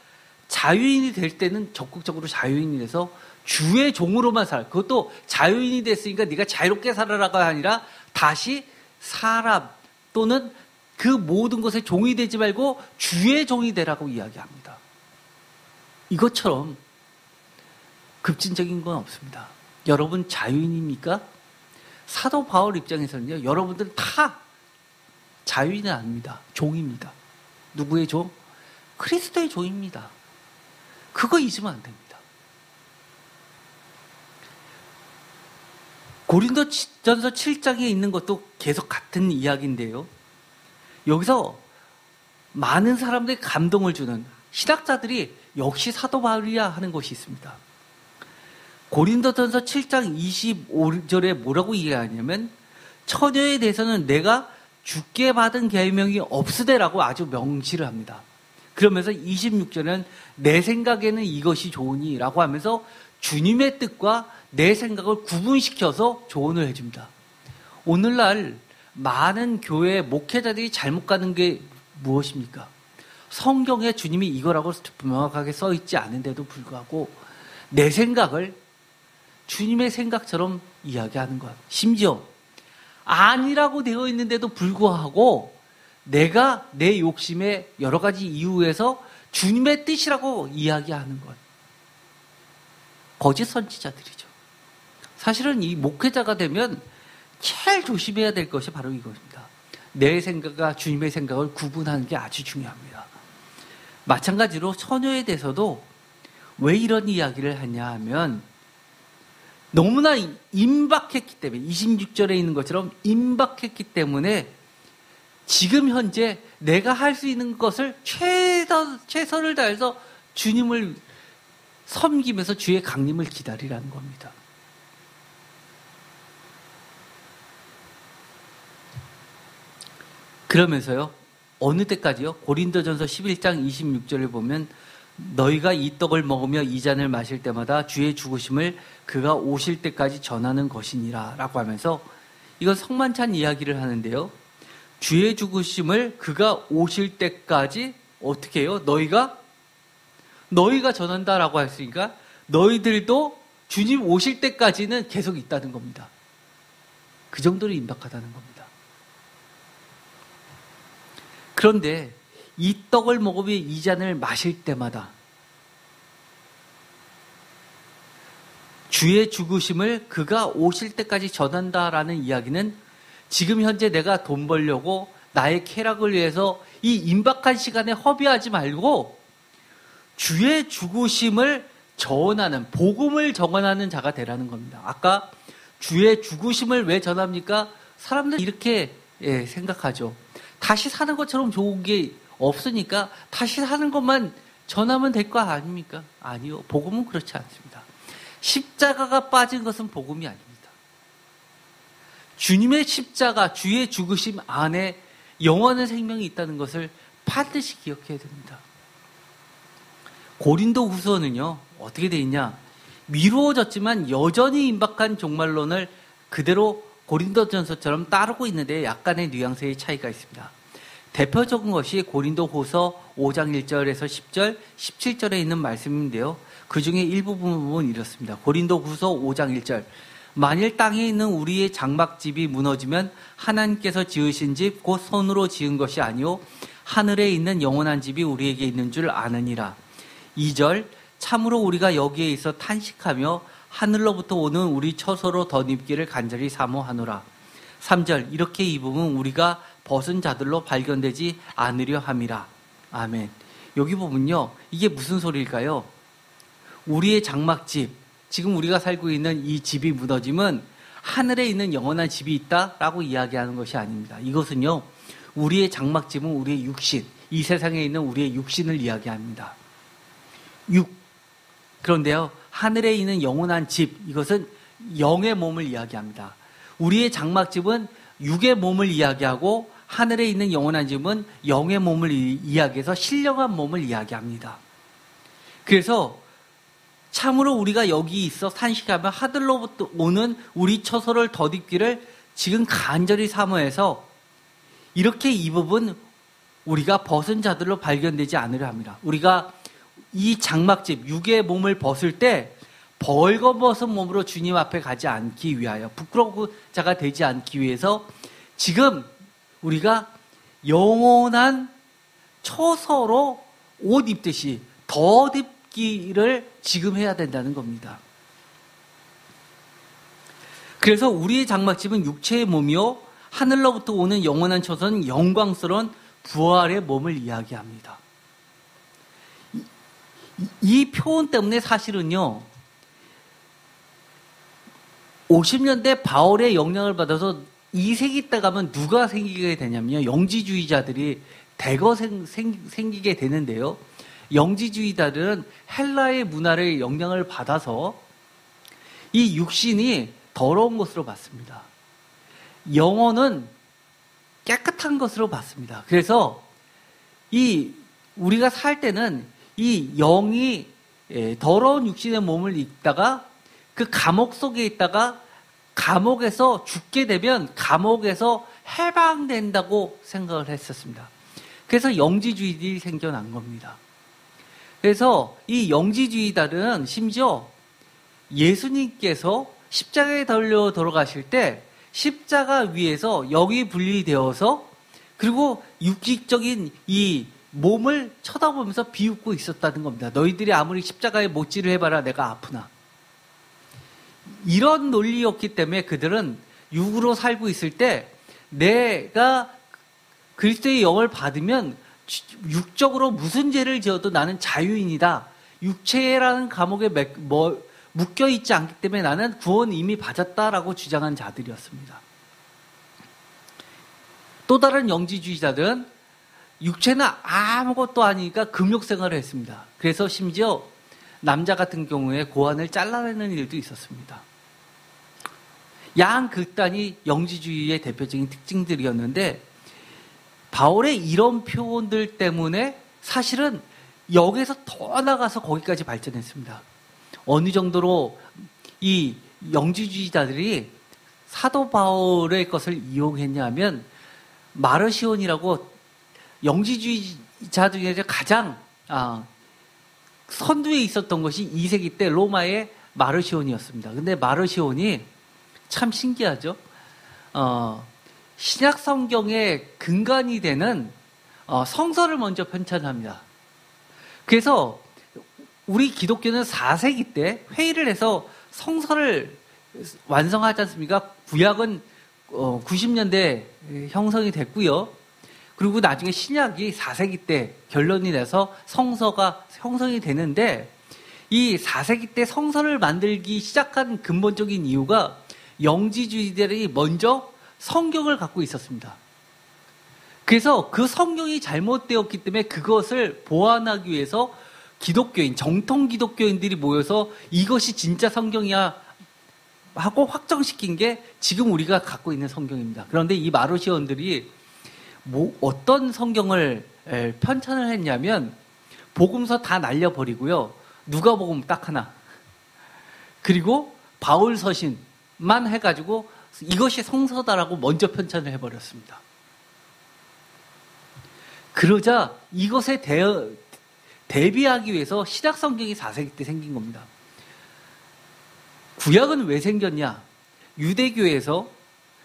자유인이 될 때는 적극적으로 자유인이 돼서 주의 종으로만 살아. 그것도 자유인이 됐으니까 네가 자유롭게 살아라가 아니라 다시 사람 또는 그 모든 것의 종이 되지 말고 주의 종이 되라고 이야기합니다. 이것처럼 급진적인 건 없습니다. 여러분 자유인입니까? 사도 바울 입장에서는요, 여러분들은 다 자유인은 아닙니다. 종입니다. 누구의 종? 그리스도의 종입니다. 그거 잊으면 안 됩니다. 고린도전서 7장에 있는 것도 계속 같은 이야기인데요. 여기서 많은 사람들이 감동을 주는 신학자들이 역시 사도 바울이야 하는 것이 있습니다. 고린도전서 7장 25절에 뭐라고 이야기하냐면 처녀에 대해서는 내가 주께 받은 계명이 없으되라고 아주 명시를 합니다. 그러면서 26절에는 내 생각에는 이것이 좋으니 라고 하면서 주님의 뜻과 내 생각을 구분시켜서 조언을 해줍니다. 오늘날 많은 교회 목회자들이 잘못 가는 게 무엇입니까? 성경에 주님이 이거라고 명확하게 써 있지 않은데도 불구하고 내 생각을 주님의 생각처럼 이야기하는 것. 심지어 아니라고 되어 있는데도 불구하고 내가 내 욕심의 여러 가지 이유에서 주님의 뜻이라고 이야기하는 것. 거짓 선지자들이죠. 사실은 이 목회자가 되면 제일 조심해야 될 것이 바로 이것입니다. 내 생각과 주님의 생각을 구분하는 게 아주 중요합니다. 마찬가지로 처녀에 대해서도 왜 이런 이야기를 하냐 하면 너무나 임박했기 때문에 26절에 있는 것처럼 임박했기 때문에 지금 현재 내가 할 수 있는 것을 최선을 다해서 주님을 섬기면서 주의 강림을 기다리라는 겁니다. 그러면서요, 어느 때까지요? 고린도전서 11장 26절을 보면 너희가 이 떡을 먹으며 이 잔을 마실 때마다 주의 죽으심을 그가 오실 때까지 전하는 것이니라 라고 하면서 이건 성만찬 이야기를 하는데요. 주의 죽으심을 그가 오실 때까지 어떻게 해요? 너희가 전한다라고 했으니까 너희들도 주님 오실 때까지는 계속 있다는 겁니다. 그 정도로 임박하다는 겁니다. 그런데 이 떡을 먹으며 이 잔을 마실 때마다 주의 죽으심을 그가 오실 때까지 전한다라는 이야기는 지금 현재 내가 돈 벌려고 나의 쾌락을 위해서 이 임박한 시간에 허비하지 말고 주의 죽으심을 전하는, 복음을 전하는 자가 되라는 겁니다. 아까 주의 죽으심을 왜 전합니까? 사람들 이렇게 생각하죠. 다시 사는 것처럼 좋은 게 없으니까 다시 사는 것만 전하면 될 거 아닙니까? 아니요. 복음은 그렇지 않습니다. 십자가가 빠진 것은 복음이 아닙니다. 주님의 십자가, 주의 죽으심 안에 영원한 생명이 있다는 것을 반드시 기억해야 됩니다. 고린도 후서는요, 어떻게 돼 있냐? 미루어졌지만 여전히 임박한 종말론을 그대로 고린도전서처럼 따르고 있는데 약간의 뉘앙스의 차이가 있습니다. 대표적인 것이 고린도후서 5장 1절에서 10절, 17절에 있는 말씀인데요. 그 중에 일부분은 이렇습니다. 고린도후서 5장 1절. 만일 땅에 있는 우리의 장막집이 무너지면 하나님께서 지으신 집 곧 손으로 지은 것이 아니오 하늘에 있는 영원한 집이 우리에게 있는 줄 아느니라. 2절. 참으로 우리가 여기에 있어 탄식하며 하늘로부터 오는 우리 처소로 덧입기를 간절히 사모하노라. 3절. 이렇게 입으면 우리가 벗은 자들로 발견되지 않으려 함이라. 아멘. 여기 보면요, 이게 무슨 소리일까요? 우리의 장막집, 지금 우리가 살고 있는 이 집이 무너지면 하늘에 있는 영원한 집이 있다라고 이야기하는 것이 아닙니다. 이것은요, 우리의 장막집은 우리의 육신, 이 세상에 있는 우리의 육신을 이야기합니다. 그런데요, 하늘에 있는 영원한 집, 이것은 영의 몸을 이야기합니다. 우리의 장막집은 육의 몸을 이야기하고 하늘에 있는 영원한 집은 영의 몸을 이야기해서 신령한 몸을 이야기합니다. 그래서 참으로 우리가 여기 있어 탄식하며 하늘로부터 오는 우리 처소를 덧입기를 지금 간절히 사모해서 이렇게 입은 우리가 벗은 자들로 발견되지 않으려 합니다. 우리가 이 장막집, 육의 몸을 벗을 때 벌거벗은 몸으로 주님 앞에 가지 않기 위하여, 부끄러운 자가 되지 않기 위해서 지금 우리가 영원한 처서로 옷 입듯이 덧입기를 지금 해야 된다는 겁니다. 그래서 우리의 장막집은 육체의 몸이요 하늘로부터 오는 영원한 처소는 영광스러운 부활의 몸을 이야기합니다. 이 표현 때문에 사실은요 50년대 바울의 영향을 받아서 2세기 때 가면 누가 생기게 되냐면요 영지주의자들이 대거 생기게 되는데요. 영지주의자들은 헬라의 문화를 영향을 받아서 이 육신이 더러운 것으로 봤습니다. 영혼은 깨끗한 것으로 봤습니다. 그래서 우리가 살 때는 이 영이 더러운 육신의 몸을 입다가 그 감옥 속에 있다가 감옥에서 죽게 되면 감옥에서 해방된다고 생각을 했었습니다. 그래서 영지주의들이 생겨난 겁니다. 그래서 이 영지주의자들은 심지어 예수님께서 십자가에 달려 돌아가실 때 십자가 위에서 영이 분리되어서 그리고 육직적인 이 몸을 쳐다보면서 비웃고 있었다는 겁니다. 너희들이 아무리 십자가에 못질을 해봐라 내가 아프나. 이런 논리였기 때문에 그들은 육으로 살고 있을 때 내가 그리스도의 영을 받으면 육적으로 무슨 죄를 지어도 나는 자유인이다. 육체라는 감옥에 묶여있지 않기 때문에 나는 구원 이미 받았다라고 주장한 자들이었습니다. 또 다른 영지주의자들은 육체는 아무것도 아니니까 금욕생활을 했습니다. 그래서 심지어 남자 같은 경우에 고환을 잘라내는 일도 있었습니다. 양극단이 영지주의의 대표적인 특징들이었는데 바울의 이런 표현들 때문에 사실은 여기서 더 나가서 거기까지 발전했습니다. 어느 정도로 이 영지주의자들이 사도 바울의 것을 이용했냐면 마르시온이라고 영지주의자 중에서 가장 선두에 있었던 것이 2세기 때 로마의 마르시온이었습니다. 근데 마르시온이 참 신기하죠. 신약 성경의 근간이 되는 성서를 먼저 편찬합니다. 그래서 우리 기독교는 4세기 때 회의를 해서 성서를 완성하지 않습니까? 구약은 90년대 형성이 됐고요. 그리고 나중에 신약이 4세기 때 결론이 나서 성서가 형성이 되는데 이 4세기 때 성서를 만들기 시작한 근본적인 이유가 영지주의들이 먼저 성경을 갖고 있었습니다. 그래서 그 성경이 잘못되었기 때문에 그것을 보완하기 위해서 기독교인, 정통 기독교인들이 모여서 이것이 진짜 성경이야 하고 확정시킨 게 지금 우리가 갖고 있는 성경입니다. 그런데 이 마르시온들이 어떤 성경을 편찬을 했냐면 복음서 다 날려버리고요. 누가복음 딱 하나. 그리고 바울 서신만 해가지고 이것이 성서다라고 먼저 편찬을 해버렸습니다. 그러자 이것에 대비하기 위해서 신약 성경이 4세기 때 생긴 겁니다. 구약은 왜 생겼냐? 유대교에서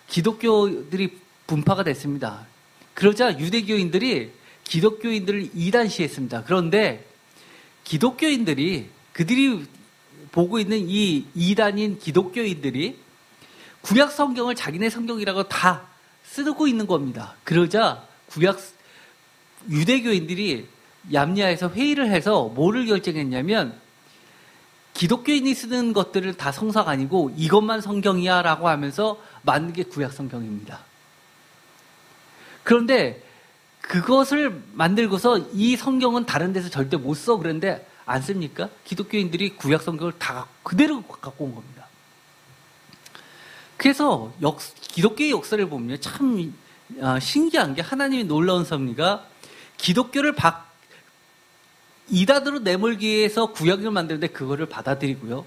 기독교들이 분파가 됐습니다. 그러자 유대교인들이 기독교인들을 이단시했습니다. 그런데 기독교인들이 그들이 보고 있는 이 이단인 기독교인들이 구약 성경을 자기네 성경이라고 다 쓰고 있는 겁니다. 그러자 유대교인들이 얌야에서 회의를 해서 뭐를 결정했냐면 기독교인이 쓰는 것들을 다 성서가 아니고 이것만 성경이야 라고 하면서 만든 게 구약 성경입니다. 그런데 그것을 만들고서 이 성경은 다른 데서 절대 못 써 그런데 안 씁니까? 기독교인들이 구약 성경을 다 그대로 갖고 온 겁니다. 그래서 기독교의 역사를 보면 참 신기한 게 하나님의 놀라운 섭리가 기독교를 이단으로 내몰기 위해서 구약을 만드는데 그거를 받아들이고요.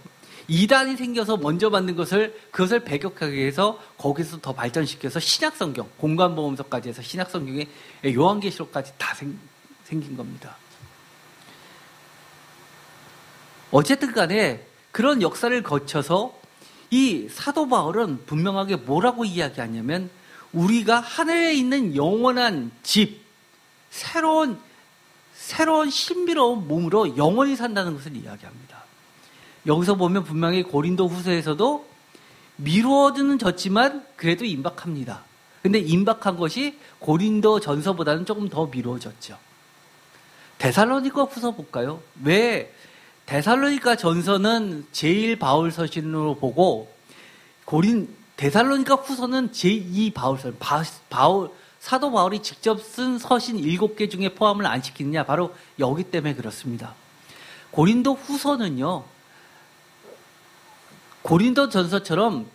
이단이 생겨서 먼저 만든 그것을 배격하기 위해서 거기서 더 발전시켜서 신약성경, 공관보험서까지 해서 신약성경에 요한계시록까지 다 생긴 겁니다. 어쨌든 간에 그런 역사를 거쳐서 이 사도 바울은 분명하게 뭐라고 이야기하냐면 우리가 하늘에 있는 영원한 집, 새로운 신비로운 몸으로 영원히 산다는 것을 이야기합니다. 여기서 보면 분명히 고린도 후서에서도 미루어는 졌지만 그래도 임박합니다. 근데 임박한 것이 고린도 전서보다는 조금 더 미루어졌죠. 데살로니가 후서 볼까요? 왜 데살로니가 전서는 제1 바울 서신으로 보고 데살로니가 후서는 제2 바울 서신, 사도 바울이 직접 쓴 서신 7개 중에 포함을 안 시키느냐? 바로 여기 때문에 그렇습니다. 고린도 후서는요, 고린도 전서처럼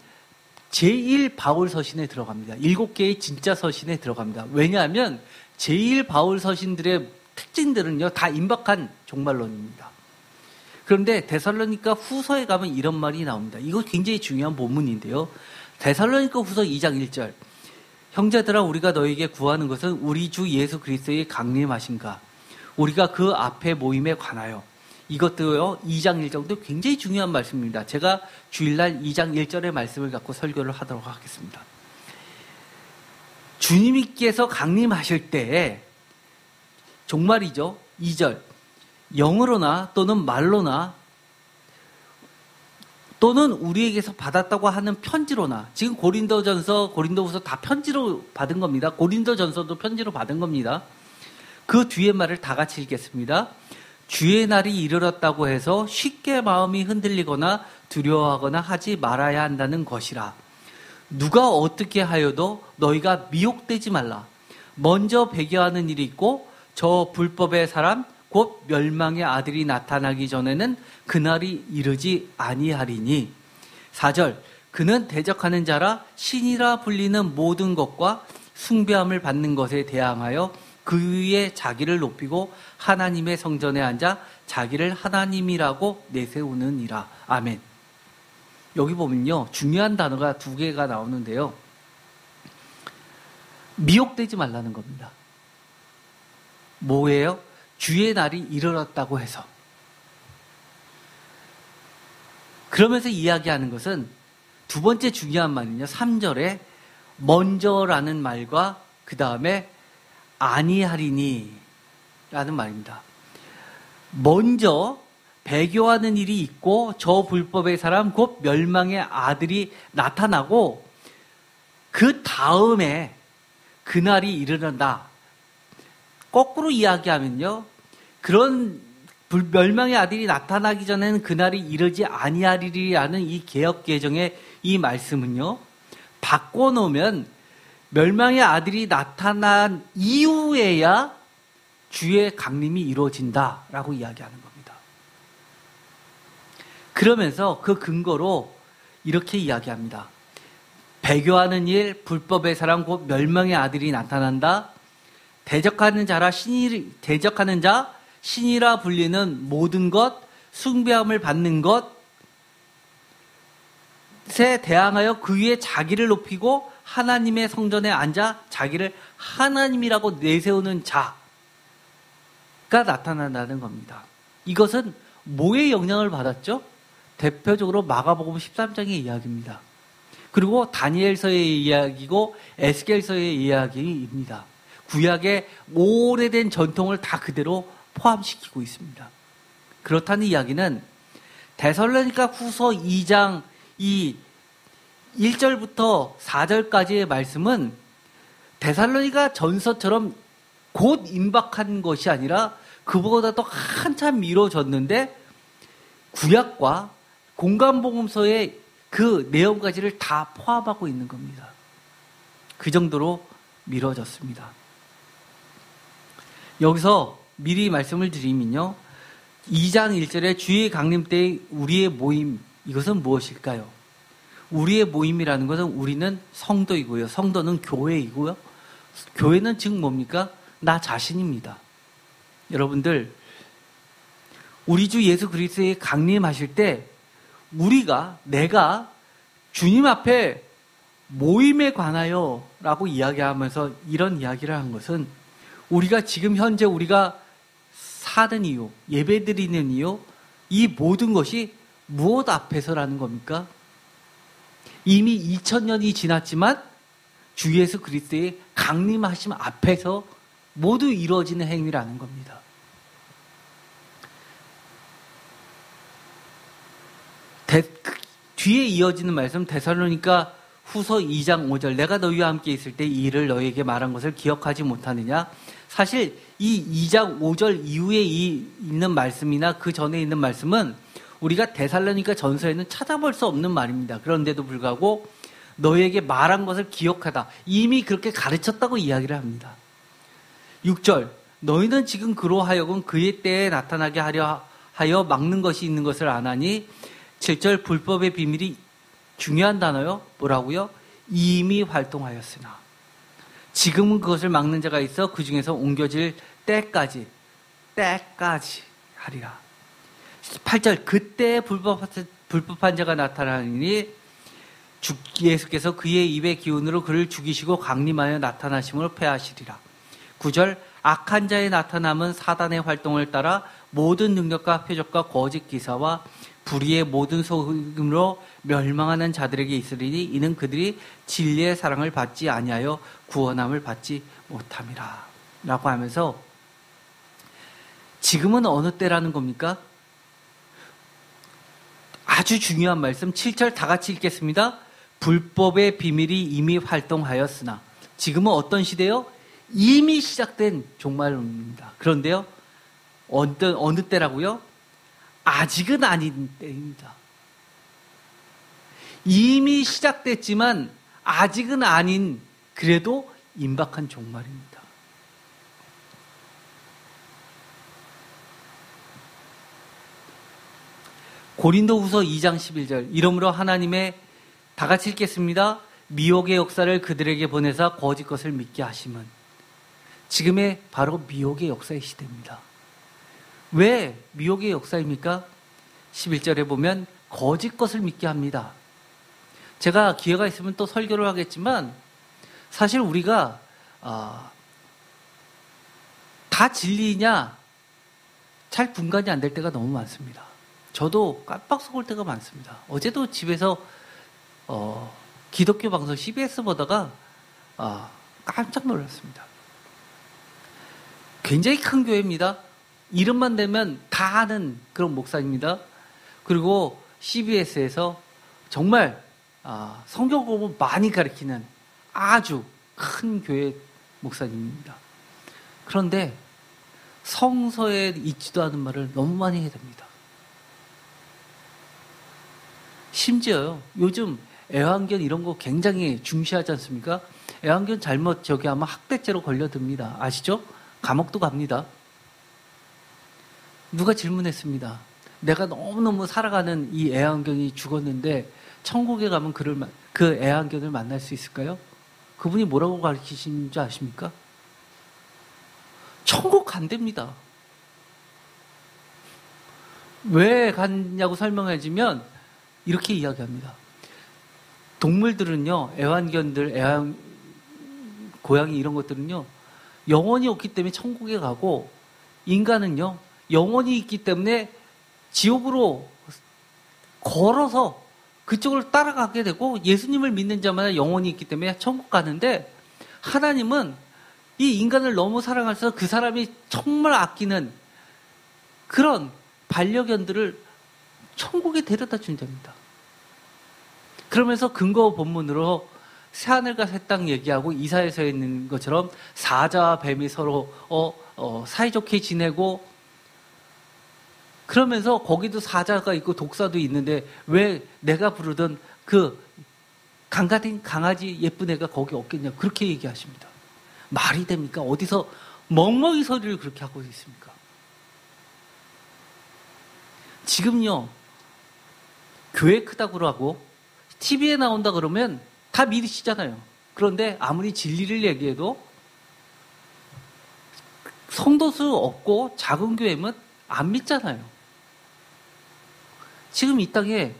제1 바울 서신에 들어갑니다. 7개의 진짜 서신에 들어갑니다. 왜냐하면 제1 바울 서신들의 특징들은요, 다 임박한 종말론입니다. 그런데 데살로니가 후서에 가면 이런 말이 나옵니다. 이거 굉장히 중요한 본문인데요. 데살로니가 후서 2장 1절. 형제들아 우리가 너에게 구하는 것은 우리 주 예수 그리스도의 강림하신가. 우리가 그 앞에 모임에 관하여. 이것도요, 2장 1절도 굉장히 중요한 말씀입니다. 제가 주일날 2장 1절의 말씀을 갖고 설교를 하도록 하겠습니다. 주님께서 강림하실 때에 종말이죠. 2절. 영으로나 또는 말로나 또는 우리에게서 받았다고 하는 편지로나, 지금 고린도전서, 고린도후서 다 편지로 받은 겁니다. 고린도전서도 편지로 받은 겁니다. 그 뒤에 말을 다 같이 읽겠습니다. 주의 날이 이르렀다고 해서 쉽게 마음이 흔들리거나 두려워하거나 하지 말아야 한다는 것이라. 누가 어떻게 하여도 너희가 미혹되지 말라. 먼저 배교하는 일이 있고 저 불법의 사람 곧 멸망의 아들이 나타나기 전에는 그날이 이르지 아니하리니. 4절. 그는 대적하는 자라 신이라 불리는 모든 것과 숭배함을 받는 것에 대항하여 그 위에 자기를 높이고 하나님의 성전에 앉아 자기를 하나님이라고 내세우느니라. 아멘. 여기 보면요, 중요한 단어가 2개가 나오는데요. 미혹되지 말라는 겁니다. 뭐예요? 주의 날이 이르렀다고 해서. 그러면서 이야기하는 것은 두 번째 중요한 말은요, 3절에 먼저라는 말과 그 다음에 아니하리니 라는 말입니다. 먼저 배교하는 일이 있고 저 불법의 사람 곧 멸망의 아들이 나타나고 그 다음에 그날이 이르는다. 거꾸로 이야기하면요, 그런 멸망의 아들이 나타나기 전에는 그날이 이르지 아니하리라는 이 개역개정의 이 말씀은요, 바꿔놓으면 멸망의 아들이 나타난 이후에야 주의 강림이 이루어진다라고 이야기하는 겁니다. 그러면서 그 근거로 이렇게 이야기합니다. 배교하는 일, 불법의 사람 곧 멸망의 아들이 나타난다. 대적하는 자, 신이라 불리는 모든 것, 숭배함을 받는 것에 대항하여 그 위에 자기를 높이고 하나님의 성전에 앉아 자기를 하나님이라고 내세우는 자가 나타난다는 겁니다. 이것은 뭐의 영향을 받았죠? 대표적으로 마가복음 13장의 이야기입니다. 그리고 다니엘서의 이야기고 에스겔서의 이야기입니다. 구약의 오래된 전통을 다 그대로 포함시키고 있습니다. 그렇다는 이야기는 데살로니가 후서 2장 이 1절부터 4절까지의 말씀은 데살로니가 전서처럼 곧 임박한 것이 아니라 그보다도 한참 미뤄졌는데 구약과 공관복음서의 그 내용까지를 다 포함하고 있는 겁니다. 그 정도로 미뤄졌습니다. 여기서 미리 말씀을 드리면요, 2장 1절에 주의 강림 때의 우리의 모임, 이것은 무엇일까요? 우리의 모임이라는 것은 우리는 성도이고요. 성도는 교회이고요. 교회는 즉 뭡니까? 나 자신입니다. 여러분들, 우리 주 예수 그리스도의 강림하실 때 내가 주님 앞에 모임에 관하여 라고 이야기하면서 이런 이야기를 한 것은 우리가 지금 현재 우리가 사는 이유, 예배드리는 이유, 이 모든 것이 무엇 앞에서라는 겁니까? 이미 2000년이 지났지만 주 예수 그리스도의 강림하심 앞에서 모두 이루어지는 행위라는 겁니다. 뒤에 이어지는 말씀 데살로니가 후서 2장 5절 내가 너희와 함께 있을 때 이 일을 너희에게 말한 것을 기억하지 못하느냐. 사실 이 2장 5절 이후에 있는 말씀이나 그 전에 있는 말씀은 우리가 데살로니가 전서에는 찾아볼 수 없는 말입니다. 그런데도 불구하고 너희에게 말한 것을 기억하다. 이미 그렇게 가르쳤다고 이야기를 합니다. 6절 너희는 지금 그로 하여금 그의 때에 나타나게 하여 막는 것이 있는 것을 아나니. 7절 불법의 비밀이 중요한 단어요. 뭐라고요? 이미 활동하였으나 지금은 그것을 막는 자가 있어 그 중에서 옮겨질 때까지 하리라. 8절 그때 불법한 자가 나타나니 예수께서 그의 입의 기운으로 그를 죽이시고 강림하여 나타나심으로 패하시리라. 9절 악한 자의 나타남은 사단의 활동을 따라 모든 능력과 표적과 거짓 기사와 불의의 모든 소금으로 멸망하는 자들에게 있으리니 이는 그들이 진리의 사랑을 받지 아니하여 구원함을 받지 못함이라. 라고 하면서 지금은 어느 때라는 겁니까? 아주 중요한 말씀 7절 다 같이 읽겠습니다. 불법의 비밀이 이미 활동하였으나 지금은 어떤 시대요? 이미 시작된 종말론입니다. 그런데요. 어느 때라고요? 아직은 아닌 때입니다. 이미 시작됐지만 아직은 아닌 그래도 임박한 종말입니다. 고린도후서 2장 11절 이러므로 하나님의 다 같이 읽겠습니다. 미혹의 역사를 그들에게 보내사 거짓 것을 믿게 하심은 지금의 바로 미혹의 역사의 시대입니다. 왜 미혹의 역사입니까? 11절에 보면 거짓 것을 믿게 합니다. 제가 기회가 있으면 또 설교를 하겠지만 사실 우리가 다 진리냐 잘 분간이 안 될 때가 너무 많습니다. 저도 깜빡 속을 때가 많습니다. 어제도 집에서 기독교 방송 CBS 보다가 깜짝 놀랐습니다. 굉장히 큰 교회입니다. 이름만 대면 다 아는 그런 목사입니다. 그리고 CBS에서 정말 성경 공부 많이 가르치는 아주 큰 교회 목사님입니다. 그런데 성서에 있지도 않은 말을 너무 많이 해야 됩니다. 심지어요, 요즘 애완견 이런 거 굉장히 중시하지 않습니까? 애완견 잘못 하면 학대죄로 걸려듭니다. 아시죠? 감옥도 갑니다. 누가 질문했습니다. 내가 너무너무 살아가는 이 애완견이 죽었는데 천국에 가면 그 애완견을 만날 수 있을까요? 그분이 뭐라고 가르치신 줄 아십니까? 천국 간답니다. 왜 갔냐고 설명해주면 이렇게 이야기합니다. 동물들은요, 애완견들, 고양이 이런 것들은요, 영혼이 없기 때문에 천국에 가고 인간은요, 영혼이 있기 때문에 지옥으로 걸어서 그쪽을 따라가게 되고 예수님을 믿는 자마다 영혼이 있기 때문에 천국 가는데 하나님은 이 인간을 너무 사랑하셔서 그 사람이 정말 아끼는 그런 반려견들을 천국에 데려다 준답니다. 그러면서 근거 본문으로 새하늘과 새 땅 얘기하고 이사야서에 있는 것처럼 사자와 뱀이 서로 사이좋게 지내고 그러면서 거기도 사자가 있고 독사도 있는데 왜 내가 부르던 그 강아지 예쁜 애가 거기 없겠냐 그렇게 얘기하십니다. 말이 됩니까? 어디서 멍멍이 소리를 그렇게 하고 있습니까? 지금요 교회 크다고 하고 TV에 나온다 그러면 다 믿으시잖아요. 그런데 아무리 진리를 얘기해도 성도수 없고 작은 교회면 안 믿잖아요. 지금 이 땅에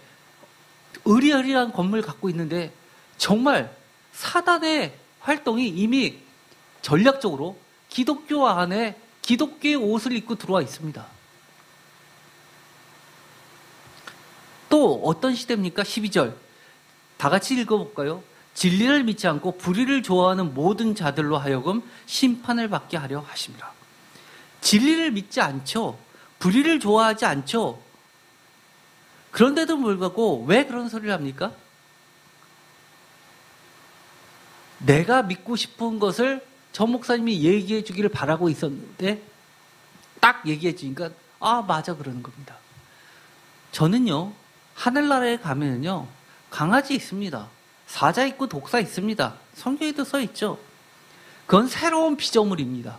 으리으리한 건물 갖고 있는데 정말 사단의 활동이 이미 전략적으로 기독교 안에 기독교의 옷을 입고 들어와 있습니다. 또 어떤 시대입니까? 12절. 다 같이 읽어볼까요? 진리를 믿지 않고 불의를 좋아하는 모든 자들로 하여금 심판을 받게 하려 하십니다. 진리를 믿지 않죠. 불의를 좋아하지 않죠. 그런데도 불구하고 왜 그런 소리를 합니까? 내가 믿고 싶은 것을 전 목사님이 얘기해 주기를 바라고 있었는데 딱 얘기해 주니까 아 맞아 그러는 겁니다. 저는요 하늘나라에 가면은요 강아지 있습니다. 사자 있고 독사 있습니다. 성경에도 써 있죠. 그건 새로운 피조물입니다.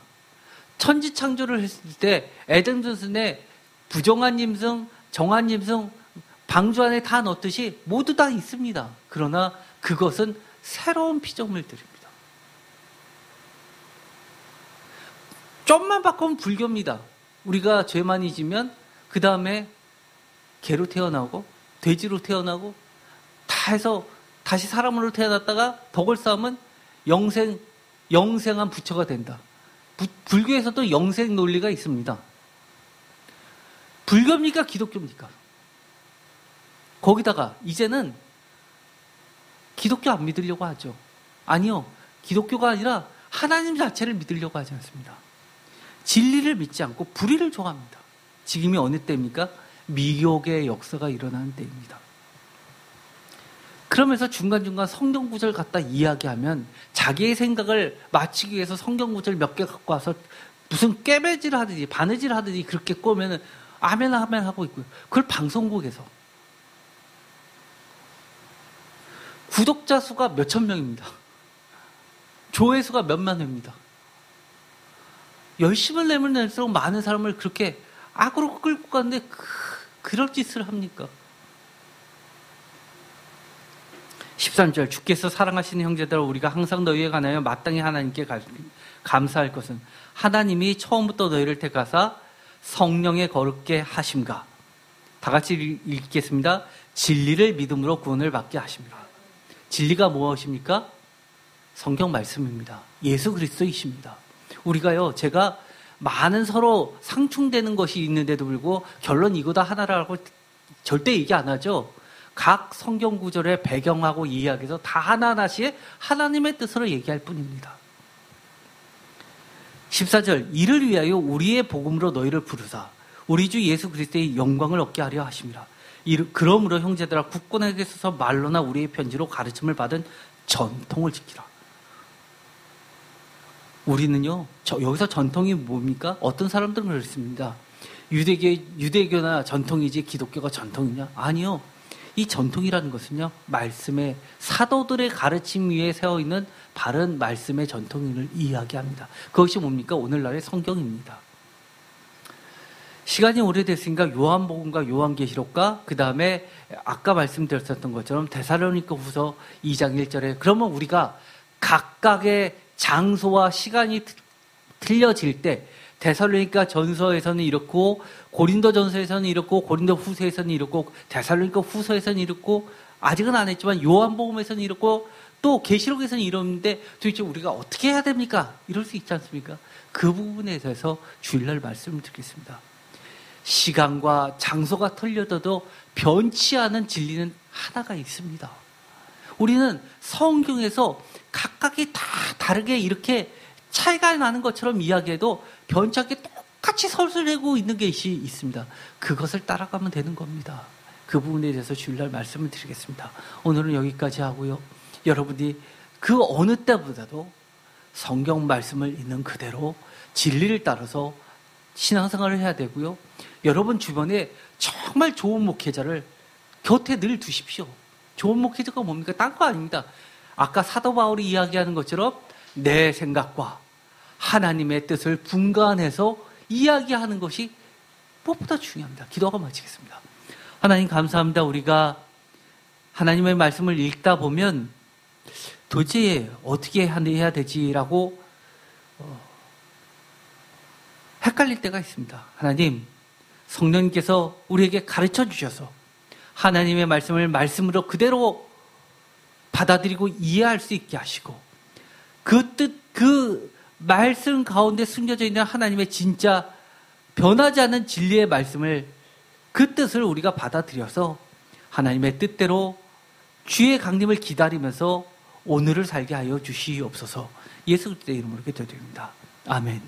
천지 창조를 했을 때 에덴 동산에 부정한 짐승, 정한 짐승 방주 안에 다 넣듯이 모두 다 있습니다. 그러나 그것은 새로운 피조물들입니다. 좀만 바꾸면 불교입니다. 우리가 죄 많이 지면 그 다음에 개로 태어나고 돼지로 태어나고 다 해서 다시 사람으로 태어났다가 덕을 쌓으면 영생한 부처가 된다. 불교에서도 영생 논리가 있습니다. 불교입니까? 기독교입니까? 거기다가 이제는 기독교 안 믿으려고 하죠. 아니요. 기독교가 아니라 하나님 자체를 믿으려고 하지 않습니다. 진리를 믿지 않고 불의를 좋아합니다. 지금이 어느 때입니까? 미혹의 역사가 일어나는 때입니다. 그러면서 중간중간 성경 구절 갖다 이야기하면 자기의 생각을 맞추기 위해서 성경 구절 몇 개 갖고 와서 무슨 깨매질 하듯이 바느질 하듯이 그렇게 꼬면은 아멘 아멘 하고 있고요. 그걸 방송국에서 구독자 수가 몇천 명입니다. 조회수가 몇만 회입니다. 열심을 내면 낼수록 많은 사람을 그렇게 악으로 끌고 가는데 그럴 짓을 합니까? 13절 주께서 사랑하시는 형제들아 우리가 항상 너희에 관하여 마땅히 하나님께 감사할 것은 하나님이 처음부터 너희를 택하사 성령에 거룩게 하심과 다 같이 읽겠습니다. 진리를 믿음으로 구원을 받게 하십니다. 진리가 무엇입니까? 성경 말씀입니다. 예수 그리스도이십니다. 우리가요 제가 많은 서로 상충되는 것이 있는데도 불구하고 결론 이거다 하나라고 절대 얘기 안 하죠. 각 성경 구절의 배경하고 이야기해서 다 하나하나씩 하나님의 뜻으로 얘기할 뿐입니다. 14절 이를 위하여 우리의 복음으로 너희를 부르사 우리 주 예수 그리스도의 영광을 얻게 하려 하심이라. 그러므로 형제들아 국권에게 있어서 말로나 우리의 편지로 가르침을 받은 전통을 지키라. 우리는요 여기서 전통이 뭡니까? 어떤 사람들은 그렇습니다. 유대교나 전통이지 기독교가 전통이냐? 아니요. 이 전통이라는 것은요 말씀의 사도들의 가르침 위에 세워있는 바른 말씀의 전통을 이야기합니다. 그것이 뭡니까? 오늘날의 성경입니다. 시간이 오래됐으니까 요한복음과 요한계시록과 그 다음에 아까 말씀드렸던 것처럼 데살로니가 후서 2장 1절에 그러면 우리가 각각의 장소와 시간이 틀려질 때 데살로니가 전서에서는 이렇고 고린도 전서에서는 이렇고 고린도 후서에서는 이렇고 데살로니가 후서에서는 이렇고 아직은 안 했지만 요한복음에서는 이렇고 또 계시록에서는 이러는데 도대체 우리가 어떻게 해야 됩니까? 이럴 수 있지 않습니까? 그 부분에 대해서 주일날 말씀을 드리겠습니다. 시간과 장소가 틀려져도 변치 않은 진리는 하나가 있습니다. 우리는 성경에서 각각이 다 다르게 이렇게 차이가 나는 것처럼 이야기해도 변치 않게 똑같이 설설하고 있는 것이 있습니다. 그것을 따라가면 되는 겁니다. 그 부분에 대해서 주일날 말씀을 드리겠습니다. 오늘은 여기까지 하고요. 여러분이 그 어느 때보다도 성경 말씀을 있는 그대로 진리를 따라서 신앙생활을 해야 되고요. 여러분 주변에 정말 좋은 목회자를 곁에 늘 두십시오. 좋은 목회자가 뭡니까? 딴 거 아닙니다. 아까 사도 바울이 이야기하는 것처럼 내 생각과 하나님의 뜻을 분간해서 이야기하는 것이 무엇보다 중요합니다. 기도하고 마치겠습니다. 하나님 감사합니다. 우리가 하나님의 말씀을 읽다 보면 도대체 어떻게 해야 되지라고 헷갈릴 때가 있습니다. 하나님, 성령님께서 우리에게 가르쳐 주셔서 하나님의 말씀을 말씀으로 그대로 받아들이고 이해할 수 있게 하시고 그 뜻, 그 말씀 가운데 숨겨져 있는 하나님의 진짜 변하지 않는 진리의 말씀을 그 뜻을 우리가 받아들여서 하나님의 뜻대로 주의 강림을 기다리면서 오늘을 살게 하여 주시옵소서. 예수 그리스도의 이름으로 기도드립니다. 아멘.